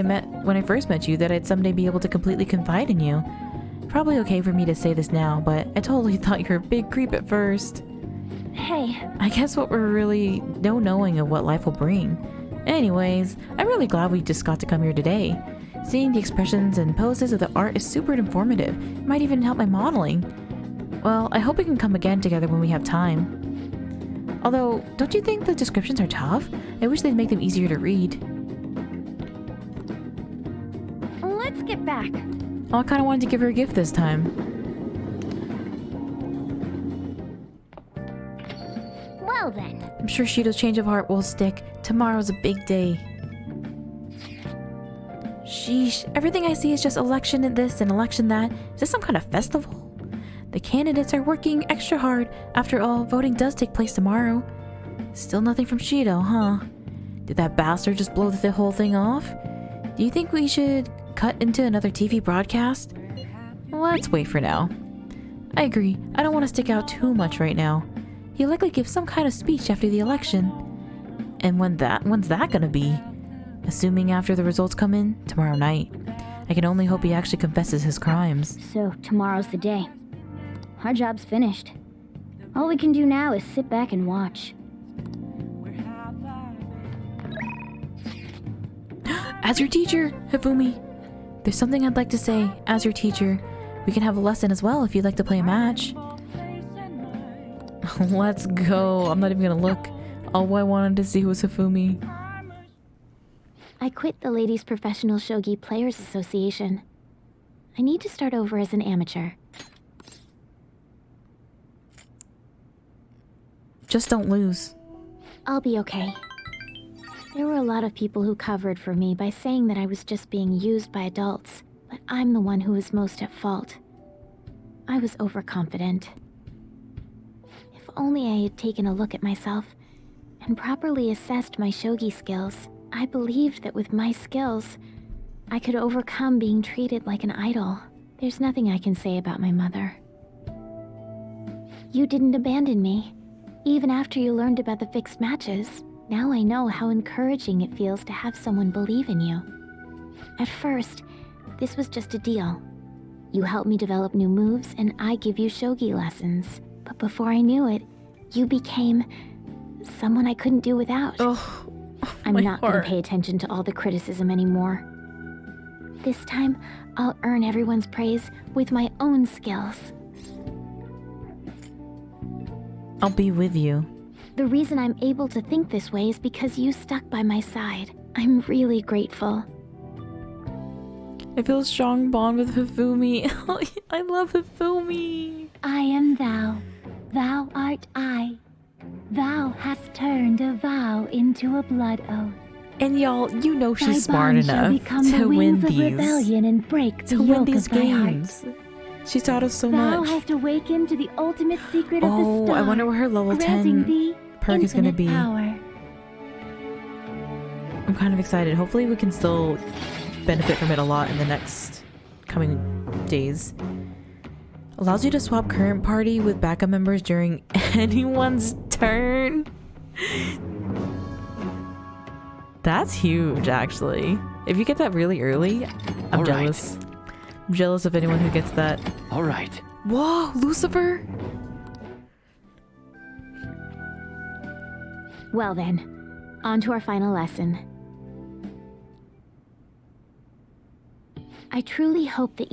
[SPEAKER 1] when I first met you, that I'd someday be able to completely confide in you. Probably okay for me to say this now, but I totally thought you were a big creep at first.
[SPEAKER 2] Hey,
[SPEAKER 1] I guess what we're really no knowing of what life will bring. Anyways, I'm really glad we just got to come here today. Seeing the expressions and poses of the art is super informative. It might even help my modeling. Well, I hope we can come again together when we have time. Although, don't you think the descriptions are tough? I wish they'd make them easier to read.
[SPEAKER 2] let's get back.
[SPEAKER 1] Oh, I kind of wanted to give her a gift this time.
[SPEAKER 2] Well then.
[SPEAKER 1] I'm sure Shido's change of heart will stick. Tomorrow's a big day. Sheesh, everything I see is just election this and election that. Is this some kind of festival? The candidates are working extra hard. After all, voting does take place tomorrow. Still nothing from Shido, huh? Did that bastard just blow the whole thing off? Do you think we should cut into another TV broadcast? Let's wait for now. I agree. I don't want to stick out too much right now. He'll likely give some kind of speech after the election. And when's that gonna be? Assuming after the results come in, tomorrow night. I can only hope he actually confesses his crimes.
[SPEAKER 2] So, tomorrow's the day. Our job's finished. All we can do now is sit back and watch.
[SPEAKER 1] As your teacher, Hifumi, there's something I'd like to say. As your teacher, we can have a lesson as well if you'd like to play a match. Let's go. I'm not even gonna look. All I wanted to see was Hifumi.
[SPEAKER 2] I quit the Ladies Professional Shogi Players Association. I need to start over as an amateur.
[SPEAKER 1] Just don't lose.
[SPEAKER 2] I'll be okay. There were a lot of people who covered for me by saying that I was just being used by adults, but I'm the one who was most at fault. I was overconfident. If only I had taken a look at myself and properly assessed my shogi skills. I believed that with my skills, I could overcome being treated like an idol. There's nothing I can say about my mother. You didn't abandon me, even after you learned about the fixed matches. Now I know how encouraging it feels to have someone believe in you. At first, this was just a deal. You help me develop new moves, and I give you shogi lessons. But before I knew it, you became someone I couldn't do without.
[SPEAKER 1] Oh,
[SPEAKER 2] I'm not going to pay attention to all the criticism anymore. This time, I'll earn everyone's praise with my own skills.
[SPEAKER 1] I'll be with you.
[SPEAKER 2] The reason I'm able to think this way is because you stuck by my side. I'm really grateful.
[SPEAKER 1] I feel a strong bond with Hifumi. I love Hifumi.
[SPEAKER 2] I am thou. Thou art I. Thou hast turned a vow into a blood oath.
[SPEAKER 1] And y'all, you know
[SPEAKER 5] Thy
[SPEAKER 1] she's smart
[SPEAKER 5] bond shall
[SPEAKER 1] enough
[SPEAKER 5] become the
[SPEAKER 1] to win
[SPEAKER 5] wings of
[SPEAKER 1] these.
[SPEAKER 5] rebellion and break the
[SPEAKER 1] To win
[SPEAKER 5] yoke
[SPEAKER 1] these
[SPEAKER 5] of thy heart.
[SPEAKER 1] games. She's taught us so
[SPEAKER 5] Thou
[SPEAKER 1] much.
[SPEAKER 5] hast awakened to the ultimate secret of the
[SPEAKER 1] Oh,
[SPEAKER 5] star,
[SPEAKER 1] I wonder what her level
[SPEAKER 5] granting
[SPEAKER 1] 10
[SPEAKER 5] thee
[SPEAKER 1] perk is gonna
[SPEAKER 5] infinite
[SPEAKER 1] be.
[SPEAKER 5] power.
[SPEAKER 1] I'm kind of excited. Hopefully we can still benefit from it a lot in the next coming days. Allows you to swap current party with backup members during anyone's turn. That's huge, actually. If you get that really early, I'm
[SPEAKER 4] All right.
[SPEAKER 1] jealous. I'm jealous of anyone who gets that.
[SPEAKER 4] All right.
[SPEAKER 1] Whoa, Lucifer!
[SPEAKER 5] Well then, on to our final lesson. I truly hope that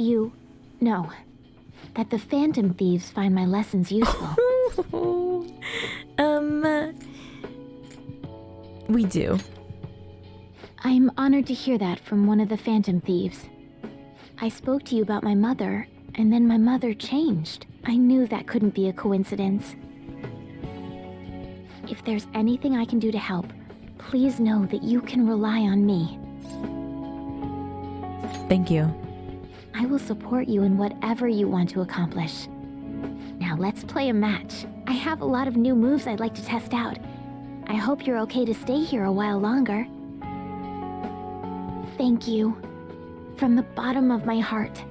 [SPEAKER 5] that the Phantom Thieves find my lessons useful.
[SPEAKER 1] We do.
[SPEAKER 5] I'm honored to hear that from one of the Phantom Thieves. I spoke to you about my mother, and then my mother changed. I knew that couldn't be a coincidence. If there's anything I can do to help, please know that you can rely on me.
[SPEAKER 1] Thank you.
[SPEAKER 5] I will support you in whatever you want to accomplish. Now let's play a match. I have a lot of new moves I'd like to test out. I hope you're okay to stay here a while longer. Thank you. From the bottom of my heart.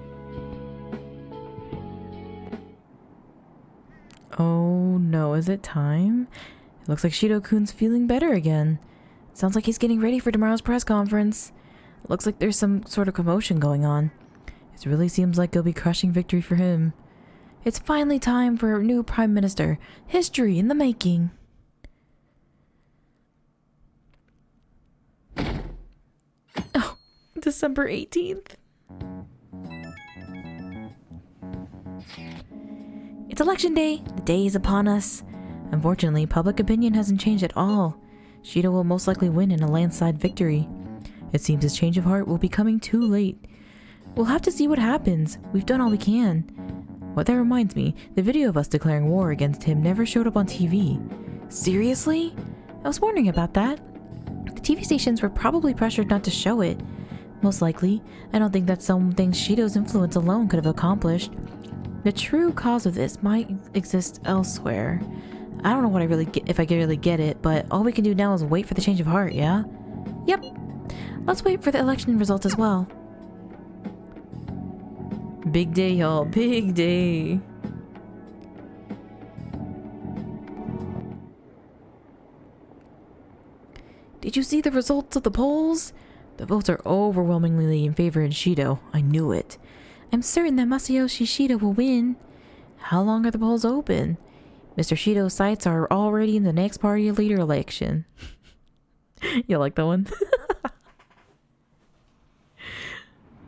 [SPEAKER 1] Oh no, is it time? It looks like Shido-kun's feeling better again. Sounds like he's getting ready for tomorrow's press conference. It looks like there's some sort of commotion going on. It really seems like it'll be crushing victory for him. It's finally time for a new Prime Minister. History in the making. Oh, December 18th. It's election day. The day is upon us. Unfortunately, public opinion hasn't changed at all. Shido will most likely win in a landslide victory. It seems his change of heart will be coming too late. We'll have to see what happens. We've done all we can. What that reminds me, the video of us declaring war against him never showed up on TV. Seriously? I was wondering about that. The TV stations were probably pressured not to show it. Most likely, I don't think that's something Shido's influence alone could have accomplished. The true cause of this might exist elsewhere. I don't know what if I really get it, but all we can do now is wait for the change of heart, yeah? Yep. Let's wait for the election results as well. Big day, y'all. Big day. Did you see the results of the polls? The votes are overwhelmingly in favor of Shido. I knew it. I'm certain that Masayoshi Shido will win. How long are the polls open? Mr. Shido's sights are already in the next party leader election. You like that one?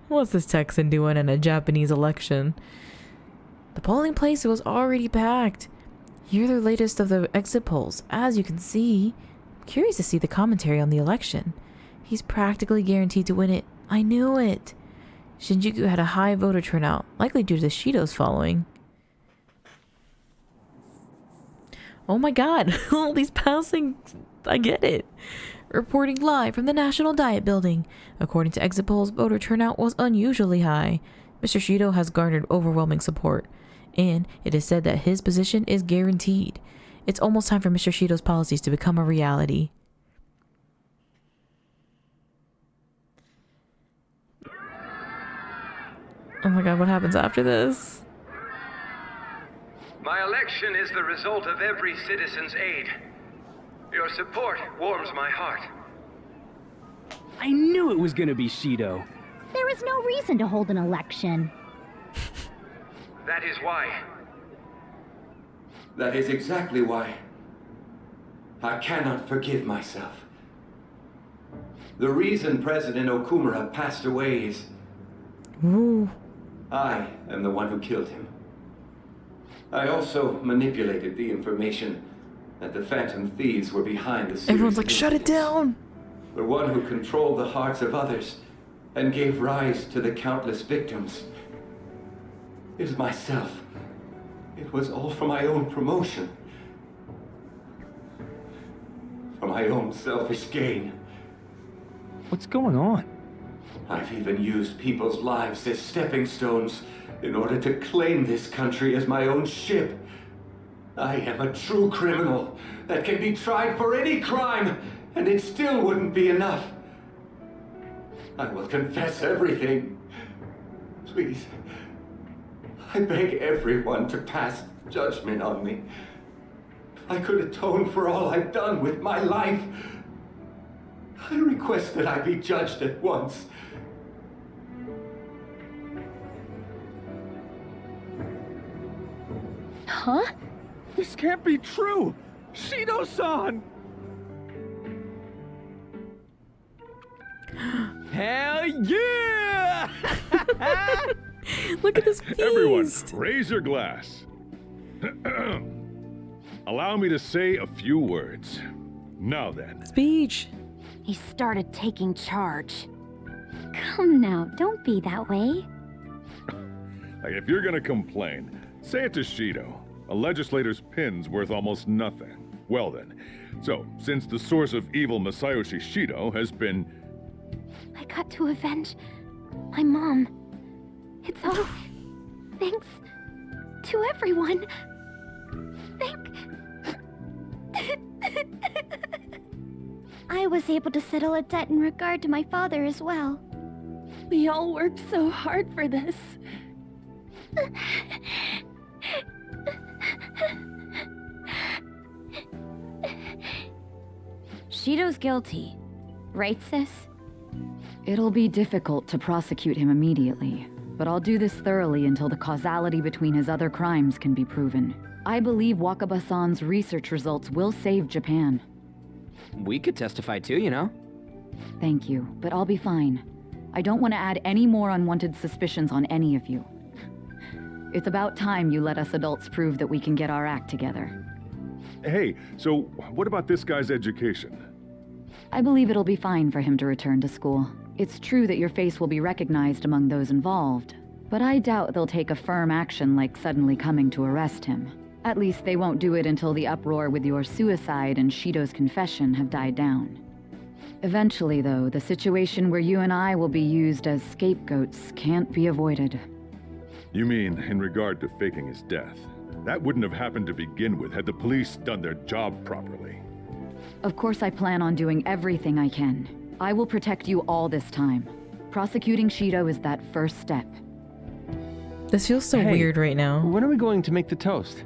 [SPEAKER 1] What's this Texan doing in a Japanese election? The polling place was already packed. Here are the latest of the exit polls. As you can see, I'm curious to see the commentary on the election. He's practically guaranteed to win it. I knew it. Shinjuku had a high voter turnout, likely due to Shido's following. Oh my god, all these passing... I get it. Reporting live from the National Diet Building. According to exit polls, voter turnout was unusually high. Mr. Shido has garnered overwhelming support, and it is said that his position is guaranteed. It's almost time for Mr. Shido's policies to become a reality. Oh my god, what happens after this?
[SPEAKER 6] My election is the result of every citizen's aid. Your support warms my heart.
[SPEAKER 7] I knew it was gonna be Shido.
[SPEAKER 5] There is no reason to hold an election.
[SPEAKER 6] That is why.
[SPEAKER 8] That is exactly why. I cannot forgive myself. The reason President Okumura passed away is...
[SPEAKER 1] Ooh.
[SPEAKER 8] I am the one who killed him. I also manipulated the information that the Phantom Thieves were behind the series.
[SPEAKER 1] Everyone's like, shut it down!
[SPEAKER 8] The one who controlled the hearts of others and gave rise to the countless victims is myself. It was all for my own promotion. For my own selfish gain.
[SPEAKER 7] What's going on?
[SPEAKER 8] I've even used people's lives as stepping stones in order to claim this country as my own ship. I am a true criminal that can be tried for any crime, and it still wouldn't be enough. I will confess everything. Please, I beg everyone to pass judgment on me. I could atone for all I've done with my life. I request that I be judged at once.
[SPEAKER 5] Huh?
[SPEAKER 7] This can't be true! Shido-san! Hell yeah!
[SPEAKER 1] Look at this beast.
[SPEAKER 3] Everyone, raise your glass. Allow me to say a few words. Now then.
[SPEAKER 1] Speech.
[SPEAKER 2] He started taking charge.
[SPEAKER 5] Come now, don't be that way.
[SPEAKER 3] If you're gonna complain, say it to Shido. A legislator's pin's worth almost nothing. Well then, so since the source of evil Masayoshi Shido has been...
[SPEAKER 2] I got to avenge my mom. It's all thanks to everyone.
[SPEAKER 5] I was able to settle a debt in regard to my father as well.
[SPEAKER 2] We all worked so hard for this. Shido's guilty, right, sis?
[SPEAKER 9] It'll be difficult to prosecute him immediately, but I'll do this thoroughly until the causality between his other crimes can be proven. I believe Wakaba-san's research results will save Japan.
[SPEAKER 7] We could testify too, you know?
[SPEAKER 9] Thank you, but I'll be fine. I don't want to add any more unwanted suspicions on any of you. It's about time you let us adults prove that we can get our act together.
[SPEAKER 3] Hey, so what about this guy's education?
[SPEAKER 9] I believe it'll be fine for him to return to school. It's true that your face will be recognized among those involved, but I doubt they'll take a firm action like suddenly coming to arrest him. At least they won't do it until the uproar with your suicide and Shido's confession have died down. Eventually, though, the situation where you and I will be used as scapegoats can't be avoided.
[SPEAKER 3] You mean in regard to faking his death? That wouldn't have happened to begin with had the police done their job properly.
[SPEAKER 9] Of course I plan on doing everything I can. I will protect you all this time. Prosecuting Shido is that first step.
[SPEAKER 1] This feels so
[SPEAKER 7] Hey,
[SPEAKER 1] weird right now.
[SPEAKER 7] When are we going to make the toast?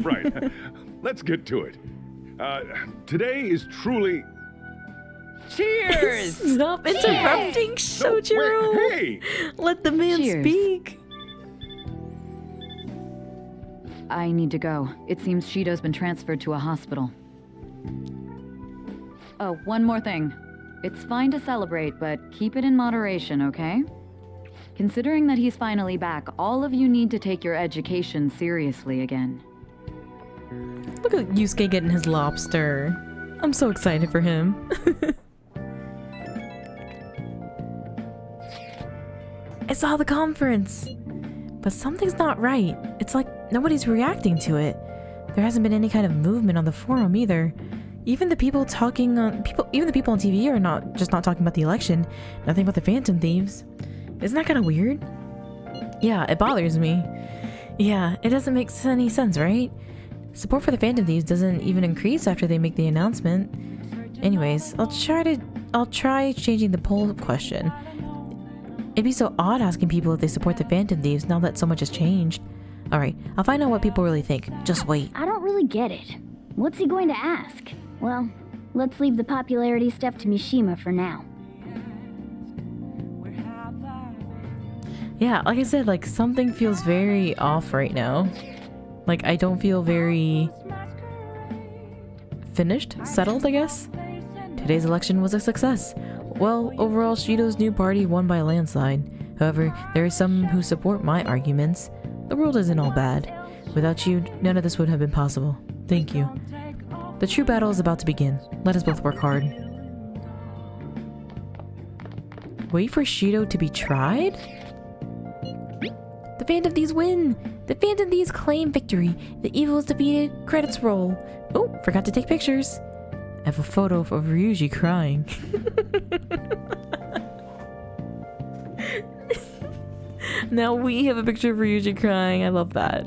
[SPEAKER 3] Right. Let's get to it. Today is truly...
[SPEAKER 7] Cheers!
[SPEAKER 1] Stop interrupting Shojiro.
[SPEAKER 3] Wait, hey!
[SPEAKER 1] Let the man
[SPEAKER 9] Cheers.
[SPEAKER 1] speak.
[SPEAKER 9] I need to go. It seems Shido's been transferred to a hospital. Oh, one more thing. It's fine to celebrate, but keep it in moderation, okay? Considering that he's finally back, all of you need to take your education seriously again.
[SPEAKER 1] Look at Yusuke getting his lobster. I'm so excited for him. I saw the conference, but something's not right. It's like nobody's reacting to it. There hasn't been any kind of movement on the forum either. Even the people talking on even the people on TV are not talking about the election. Nothing about the Phantom Thieves. Isn't that kind of weird? Yeah, it bothers me. Yeah, it doesn't make any sense, right? Support for the Phantom Thieves doesn't even increase after they make the announcement. Anyways, I'll try changing the poll question. It'd be so odd asking people if they support the Phantom Thieves now that so much has changed. Alright, I'll find out what people really think. Just wait.
[SPEAKER 5] I don't really get it. What's he going to ask? Well, let's leave the popularity stuff to Mishima for now.
[SPEAKER 1] Yeah, like I said, like something feels very off right now. Like I don't feel very finished, settled, I guess. Today's election was a success. Well, overall, Shido's new party won by a landslide. However, there are some who support my arguments. The world isn't all bad. Without you, none of this would have been possible. Thank you. The true battle is about to begin. Let us both work hard. Wait for Shido to be tried? The Phantom Thieves win! The Phantom Thieves claim victory. The evil is defeated. Credits roll. Oh, forgot to take pictures. I have a photo of Ryuji crying. Now we have a picture of Ryuji crying. I love that.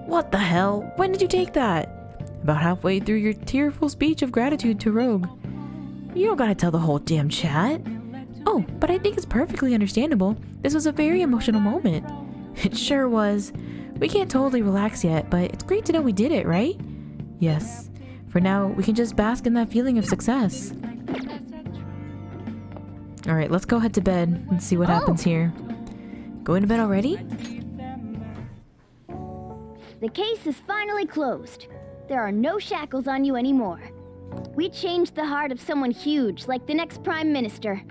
[SPEAKER 1] What the hell? When did you take that? About halfway through your tearful speech of gratitude to Rogue. You don't gotta tell the whole damn chat. Oh, but I think it's perfectly understandable. This was a very emotional moment. It sure was. We can't totally relax yet, but it's great to know we did it, right? Yes. For now, we can just bask in that feeling of success. Alright, let's go head to bed and see what happens here. Going to bed already?
[SPEAKER 2] The case is finally closed. There are no shackles on you anymore. We changed the heart of someone huge, like the next Prime Minister.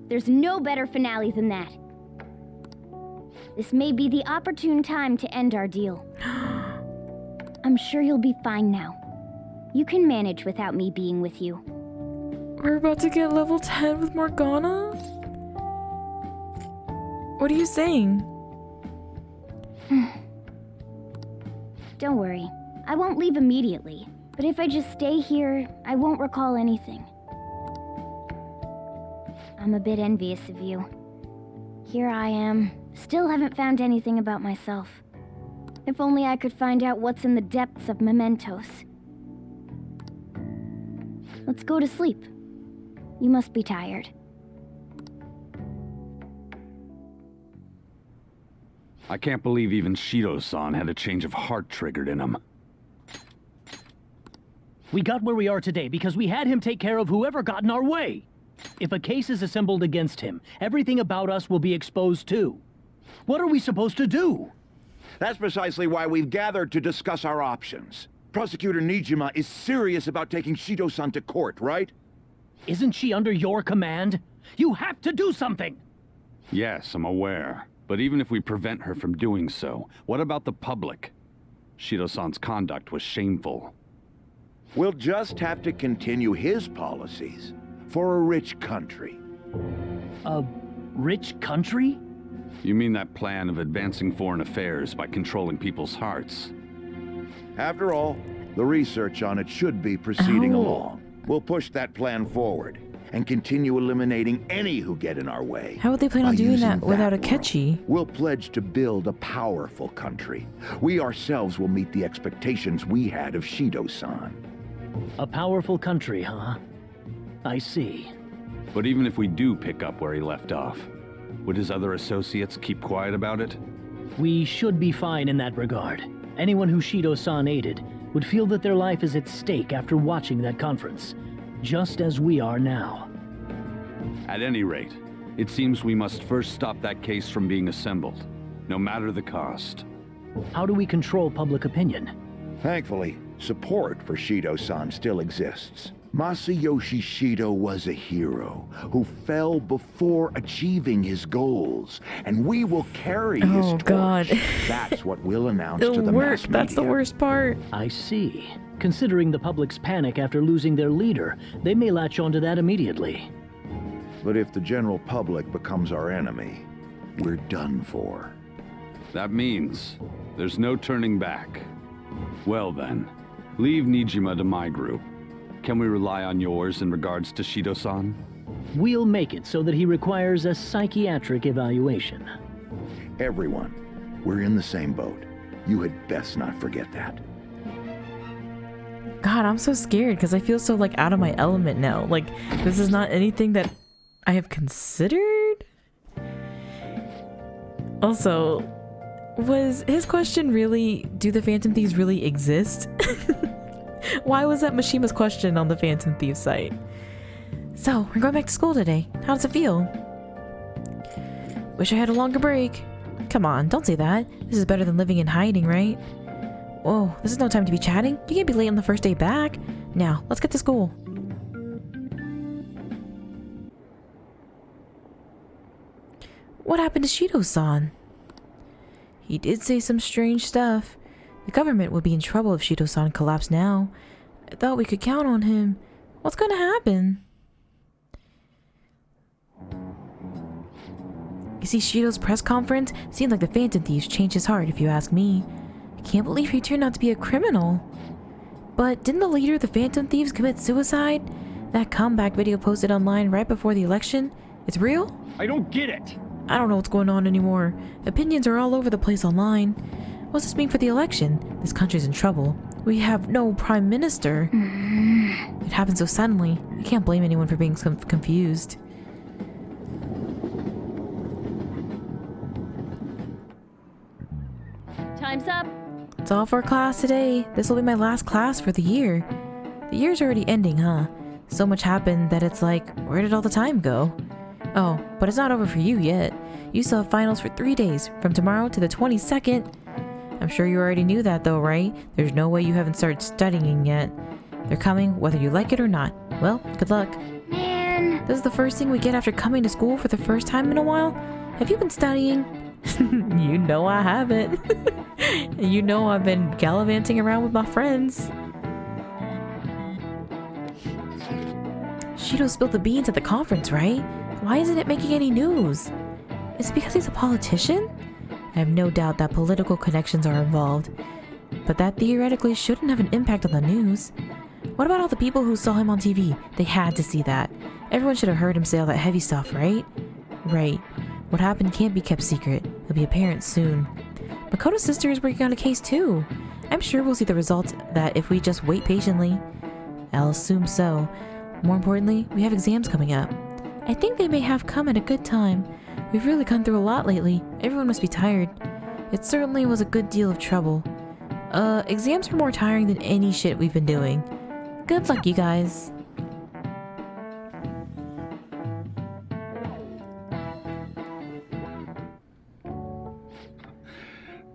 [SPEAKER 2] There's no better finale than that. This may be the opportune time to end our deal. I'm sure you'll be fine now. You can manage without me being with you.
[SPEAKER 1] We're about to get level 10 with Morgana? What are you saying?
[SPEAKER 2] Don't worry. I won't leave immediately. But if I just stay here, I won't recall anything. I'm a bit envious of you. Here I am. Still haven't found anything about myself. If only I could find out what's in the depths of Mementos. Let's go to sleep. You must be tired.
[SPEAKER 4] I can't believe even Shido-san had a change of heart triggered in him.
[SPEAKER 7] We got where we are today because we had him take care of whoever got in our way. If a case is assembled against him, everything about us will be exposed too. What are we supposed to do?
[SPEAKER 10] That's precisely why we've gathered to discuss our options. Prosecutor Nijima is serious about taking Shido-san to court, right?
[SPEAKER 7] Isn't she under your command? You have to do something!
[SPEAKER 4] Yes, I'm aware. But even if we prevent her from doing so, what about the public? Shido-san's conduct was shameful.
[SPEAKER 10] We'll just have to continue his policies for a rich country.
[SPEAKER 7] A rich country?
[SPEAKER 4] You mean that plan of advancing foreign affairs by controlling people's hearts?
[SPEAKER 10] After all, the research on it should be proceeding along. We'll push that plan forward and continue eliminating any who get in our way.
[SPEAKER 1] How would they plan on doing that without Akechi?
[SPEAKER 10] We'll pledge to build a powerful country. We ourselves will meet the expectations we had of Shido-san.
[SPEAKER 7] A powerful country, huh? I see.
[SPEAKER 4] But even if we do pick up where he left off, would his other associates keep quiet about it?
[SPEAKER 7] We should be fine in that regard. Anyone who Shido-san aided would feel that their life is at stake after watching that conference, just as we are now.
[SPEAKER 4] At any rate, it seems we must first stop that case from being assembled, no matter the cost.
[SPEAKER 7] How do we control public opinion?
[SPEAKER 10] Thankfully, support for Shido-san still exists. Masayoshi Shido was a hero who fell before achieving his goals, and we will carry his torch.
[SPEAKER 1] God.
[SPEAKER 10] That's what we'll announce
[SPEAKER 1] It'll
[SPEAKER 10] to the
[SPEAKER 1] work.
[SPEAKER 10] mass media.
[SPEAKER 1] That's the worst part.
[SPEAKER 7] I see. Considering the public's panic after losing their leader, they may latch onto that immediately.
[SPEAKER 10] But if the general public becomes our enemy, we're done for.
[SPEAKER 4] That means there's no turning back. Well then, leave Nijima to my group. Can we rely on yours in regards to Shido-san?
[SPEAKER 7] We'll make it so that he requires a psychiatric evaluation.
[SPEAKER 10] Everyone, we're in the same boat. You had best not forget that.
[SPEAKER 1] God, I'm so scared because I feel so like out of my element now. Like, this is not anything that I have considered. Also, was his question really, do the Phantom Thieves really exist? Why was that Mishima's question on the Phantom Thieves site? So, we're going back to school today. How does it feel? Wish I had a longer break. Come on, don't say that. This is better than living in hiding, right? Whoa, this is no time to be chatting. You can't be late on the first day back. Now, let's get to school. What happened to Shido-san? He did say some strange stuff. The government would be in trouble if Shido-san collapsed now. I thought we could count on him. What's gonna happen? You see, Shido's press conference seemed like the Phantom Thieves changed his heart, if you ask me. I can't believe he turned out to be a criminal. But didn't the leader of the Phantom Thieves commit suicide? That comeback video posted online right before the election? It's real?
[SPEAKER 7] I don't get it.
[SPEAKER 1] I don't know what's going on anymore. Opinions are all over the place online. What's this mean for the election? This country's in trouble. We have no prime minister. It happened so suddenly. I can't blame anyone for being confused.
[SPEAKER 2] Time's up.
[SPEAKER 1] That's all for class today. This will be my last class for the year. The year's already ending, huh? So much happened that it's like, where did all the time go? Oh, but it's not over for you yet. You still have finals for 3 days, from tomorrow to the 22nd. I'm sure you already knew that though, right? There's no way you haven't started studying yet. They're coming whether you like it or not. Well, good luck.
[SPEAKER 2] Man.
[SPEAKER 1] This is the first thing we get after coming to school for the first time in a while. Have you been studying? You know I haven't. You know I've been gallivanting around with my friends. Shido spilled the beans at the conference, right? Why isn't it making any news? Is it because he's a politician? I have no doubt that political connections are involved. But that theoretically shouldn't have an impact on the news. What about all the people who saw him on TV? They had to see that. Everyone should have heard him say all that heavy stuff, right? Right. What happened can't be kept secret. It'll be apparent soon. Makoto's sister is working on a case too. I'm sure we'll see the results of that if we just wait patiently. I'll assume so. More importantly, we have exams coming up. I think they may have come at a good time. We've really gone through a lot lately. Everyone must be tired. It certainly was a good deal of trouble. Exams are more tiring than any shit we've been doing. Good luck, you guys.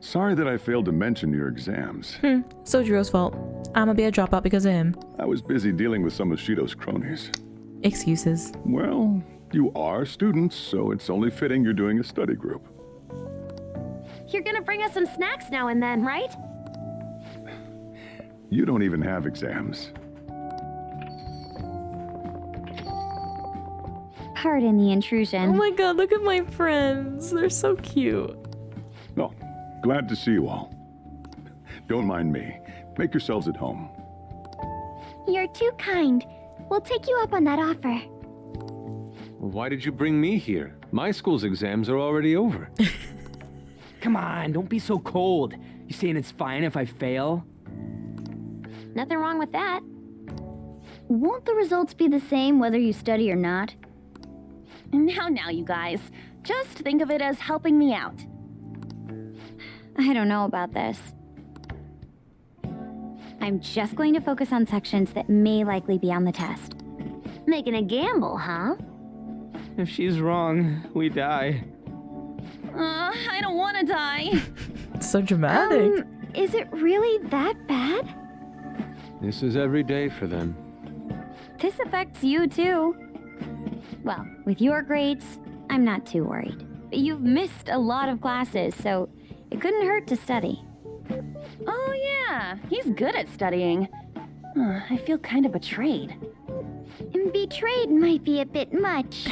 [SPEAKER 3] Sorry that I failed to mention your exams.
[SPEAKER 1] Sojiro's fault. I'ma be a dropout because of him.
[SPEAKER 3] I was busy dealing with some of Shido's cronies.
[SPEAKER 1] Excuses.
[SPEAKER 3] Well, you are students, so it's only fitting you're doing a study group.
[SPEAKER 2] You're gonna bring us some snacks now and then, right?
[SPEAKER 3] You don't even have exams.
[SPEAKER 5] Pardon the
[SPEAKER 1] Oh
[SPEAKER 5] intrusion.
[SPEAKER 1] my god, look at my friends. They're so cute.
[SPEAKER 3] Oh, glad to see you all. Don't mind me. Make yourselves at home.
[SPEAKER 5] You're too kind. We'll take you up on that offer.
[SPEAKER 11] Why did you bring me here? My school's exams are already over.
[SPEAKER 7] Come on, don't be so cold. You saying it's fine if I fail?
[SPEAKER 2] Nothing wrong with that.
[SPEAKER 5] Won't the results be the same whether you study or not?
[SPEAKER 2] Now, you guys. Just think of it as helping me out.
[SPEAKER 5] I don't know about this. I'm just going to focus on sections that may likely be on the test.
[SPEAKER 2] Making a gamble, huh?
[SPEAKER 11] If she's wrong, we die.
[SPEAKER 2] I don't want to die.
[SPEAKER 1] So dramatic.
[SPEAKER 5] Is it really that bad?
[SPEAKER 11] This is every day for them.
[SPEAKER 5] This affects you too. Well, with your grades, I'm not too worried. You've missed a lot of classes, so it couldn't hurt to study.
[SPEAKER 2] Oh yeah, he's good at studying. I feel kind of betrayed.
[SPEAKER 5] Betrayed might be a bit much.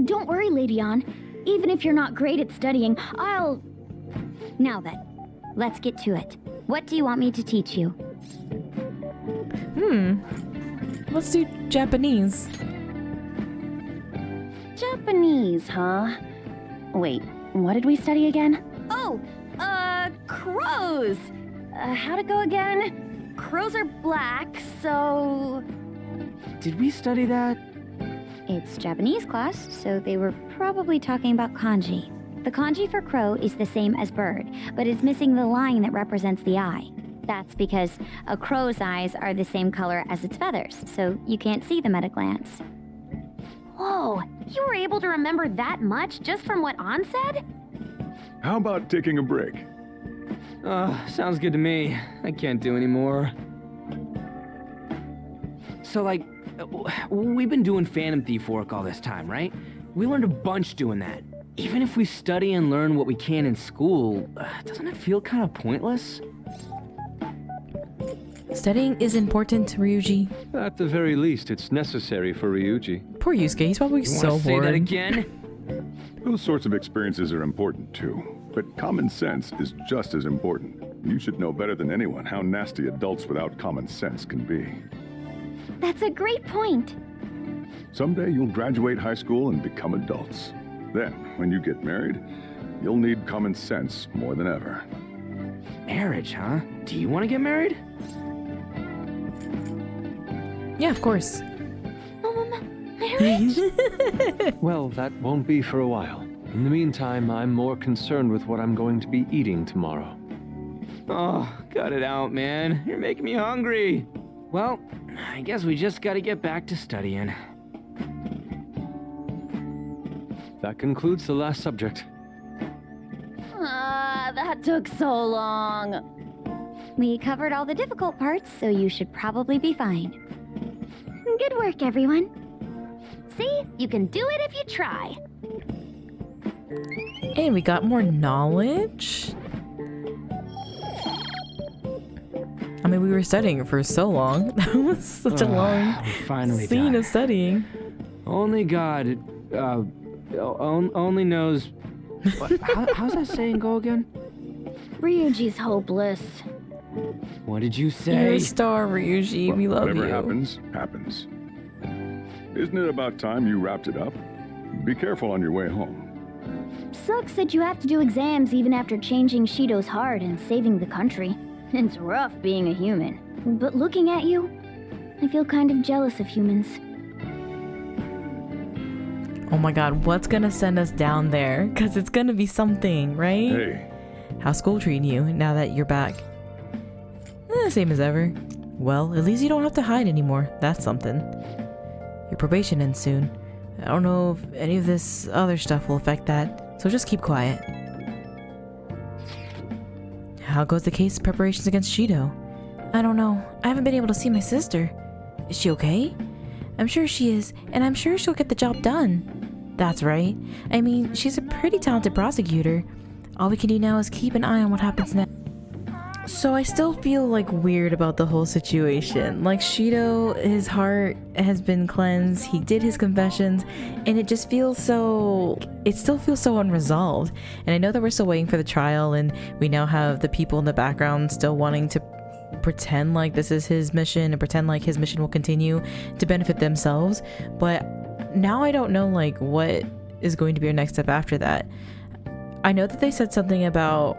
[SPEAKER 5] Don't worry, Lady Ann. Even if you're not great at studying, I'll... Now then, let's get to it. What do you want me to teach you?
[SPEAKER 1] Let's do Japanese.
[SPEAKER 2] Japanese, huh? Wait, what did we study again? Oh, crows! How'd it go again? Crows are black, so...
[SPEAKER 11] Did we study that?
[SPEAKER 5] It's Japanese class, so they were probably talking about kanji. The kanji for crow is the same as bird, but it's missing the line that represents the eye. That's because a crow's eyes are the same color as its feathers, so you can't see them at a glance.
[SPEAKER 2] Whoa, you were able to remember that much just from what An said?
[SPEAKER 3] How about taking a break?
[SPEAKER 11] Sounds good to me. I can't do any more. So, like, we've been doing Phantom Thief work all this time, right? We learned a bunch doing that. Even if we study and learn what we can in school, doesn't it feel kind of pointless?
[SPEAKER 1] Studying is important, Ryuji.
[SPEAKER 11] At the very least, it's necessary for Ryuji.
[SPEAKER 1] Poor Yusuke, he's probably so
[SPEAKER 11] Wanna say that
[SPEAKER 1] bored.
[SPEAKER 11] again?
[SPEAKER 3] Those sorts of experiences are important too, but common sense is just as important.
[SPEAKER 12] You should know better than anyone how nasty adults without common sense can be.
[SPEAKER 5] That's a great point.
[SPEAKER 12] Someday you'll graduate high school and become adults. Then, when you get married, you'll need common sense more than ever.
[SPEAKER 11] Marriage, huh? Do you want to get married?
[SPEAKER 1] Yeah, of course.
[SPEAKER 13] Well, that won't be for a while. In the meantime, I'm more concerned with what I'm going to be eating tomorrow.
[SPEAKER 11] Oh, cut it out, man. You're making me hungry. Well, I guess we just gotta get back to studying.
[SPEAKER 13] That concludes the last subject.
[SPEAKER 5] That took so long. We covered all the difficult parts, so you should probably be fine. Good work, everyone.
[SPEAKER 2] See? You can do it if you try.
[SPEAKER 1] And we got more knowledge. I mean, we were studying for so long. That was such a long scene of studying.
[SPEAKER 11] Only God, only knows. How's that saying go again?
[SPEAKER 5] Ryuji's hopeless.
[SPEAKER 11] What did you say?
[SPEAKER 1] You're a star, Ryuji. We love
[SPEAKER 12] whatever
[SPEAKER 1] you.
[SPEAKER 12] happens, happens. Isn't it about time you wrapped it up? Be careful on your way home.
[SPEAKER 5] Sucks that you have to do exams even after changing Shido's heart and saving the country. It's rough being a human. But looking at you, I feel kind of jealous of humans.
[SPEAKER 1] Oh my god, what's gonna send us down there? Because it's gonna be something, right?
[SPEAKER 12] Hey.
[SPEAKER 1] How's school treating you now that you're back? Same as ever. Well, at least you don't have to hide anymore. That's something. Your probation ends soon. I don't know if any of this other stuff will affect that, so just keep quiet. How goes the case preparations against Shido? I don't know. I haven't been able to see my sister. Is she okay? I'm sure she is, and I'm sure she'll get the job done. That's right. I mean, she's a pretty talented prosecutor. All we can do now is keep an eye on what happens next. So I still feel like weird about the whole situation. Like Shido, his heart has been cleansed, he did his confessions, and it just feels so, it still feels so unresolved. And I know that we're still waiting for the trial, and we now have the people in the background still wanting to pretend like this is his mission and pretend like his mission will continue to benefit themselves. But now I don't know like what is going to be our next step after that. I know that they said something about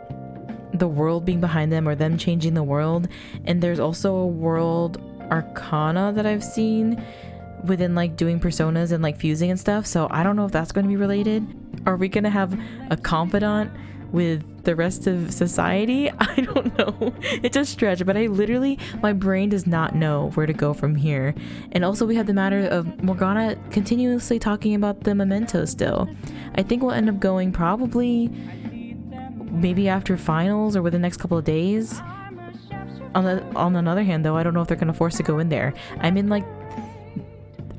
[SPEAKER 1] the world being behind them or them changing the world, and there's also a world arcana that I've seen within like doing personas and like fusing and stuff, so I don't know if that's going to be related. Are we going to have a confidant with the rest of society? I don't know. It's a stretch, but I literally, my brain does not know where to go from here. And also we have the matter of Morgana continuously talking about the Mementos still. I think we'll end up going probably maybe after finals or within the next couple of days. On another hand though, I don't know if they're gonna force to go in there. I mean, like,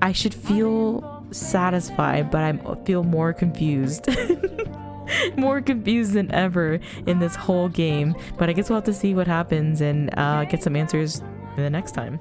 [SPEAKER 1] I should feel satisfied, but I feel more confused. More confused than ever in this whole game. But I guess we'll have to see what happens and get some answers the next time.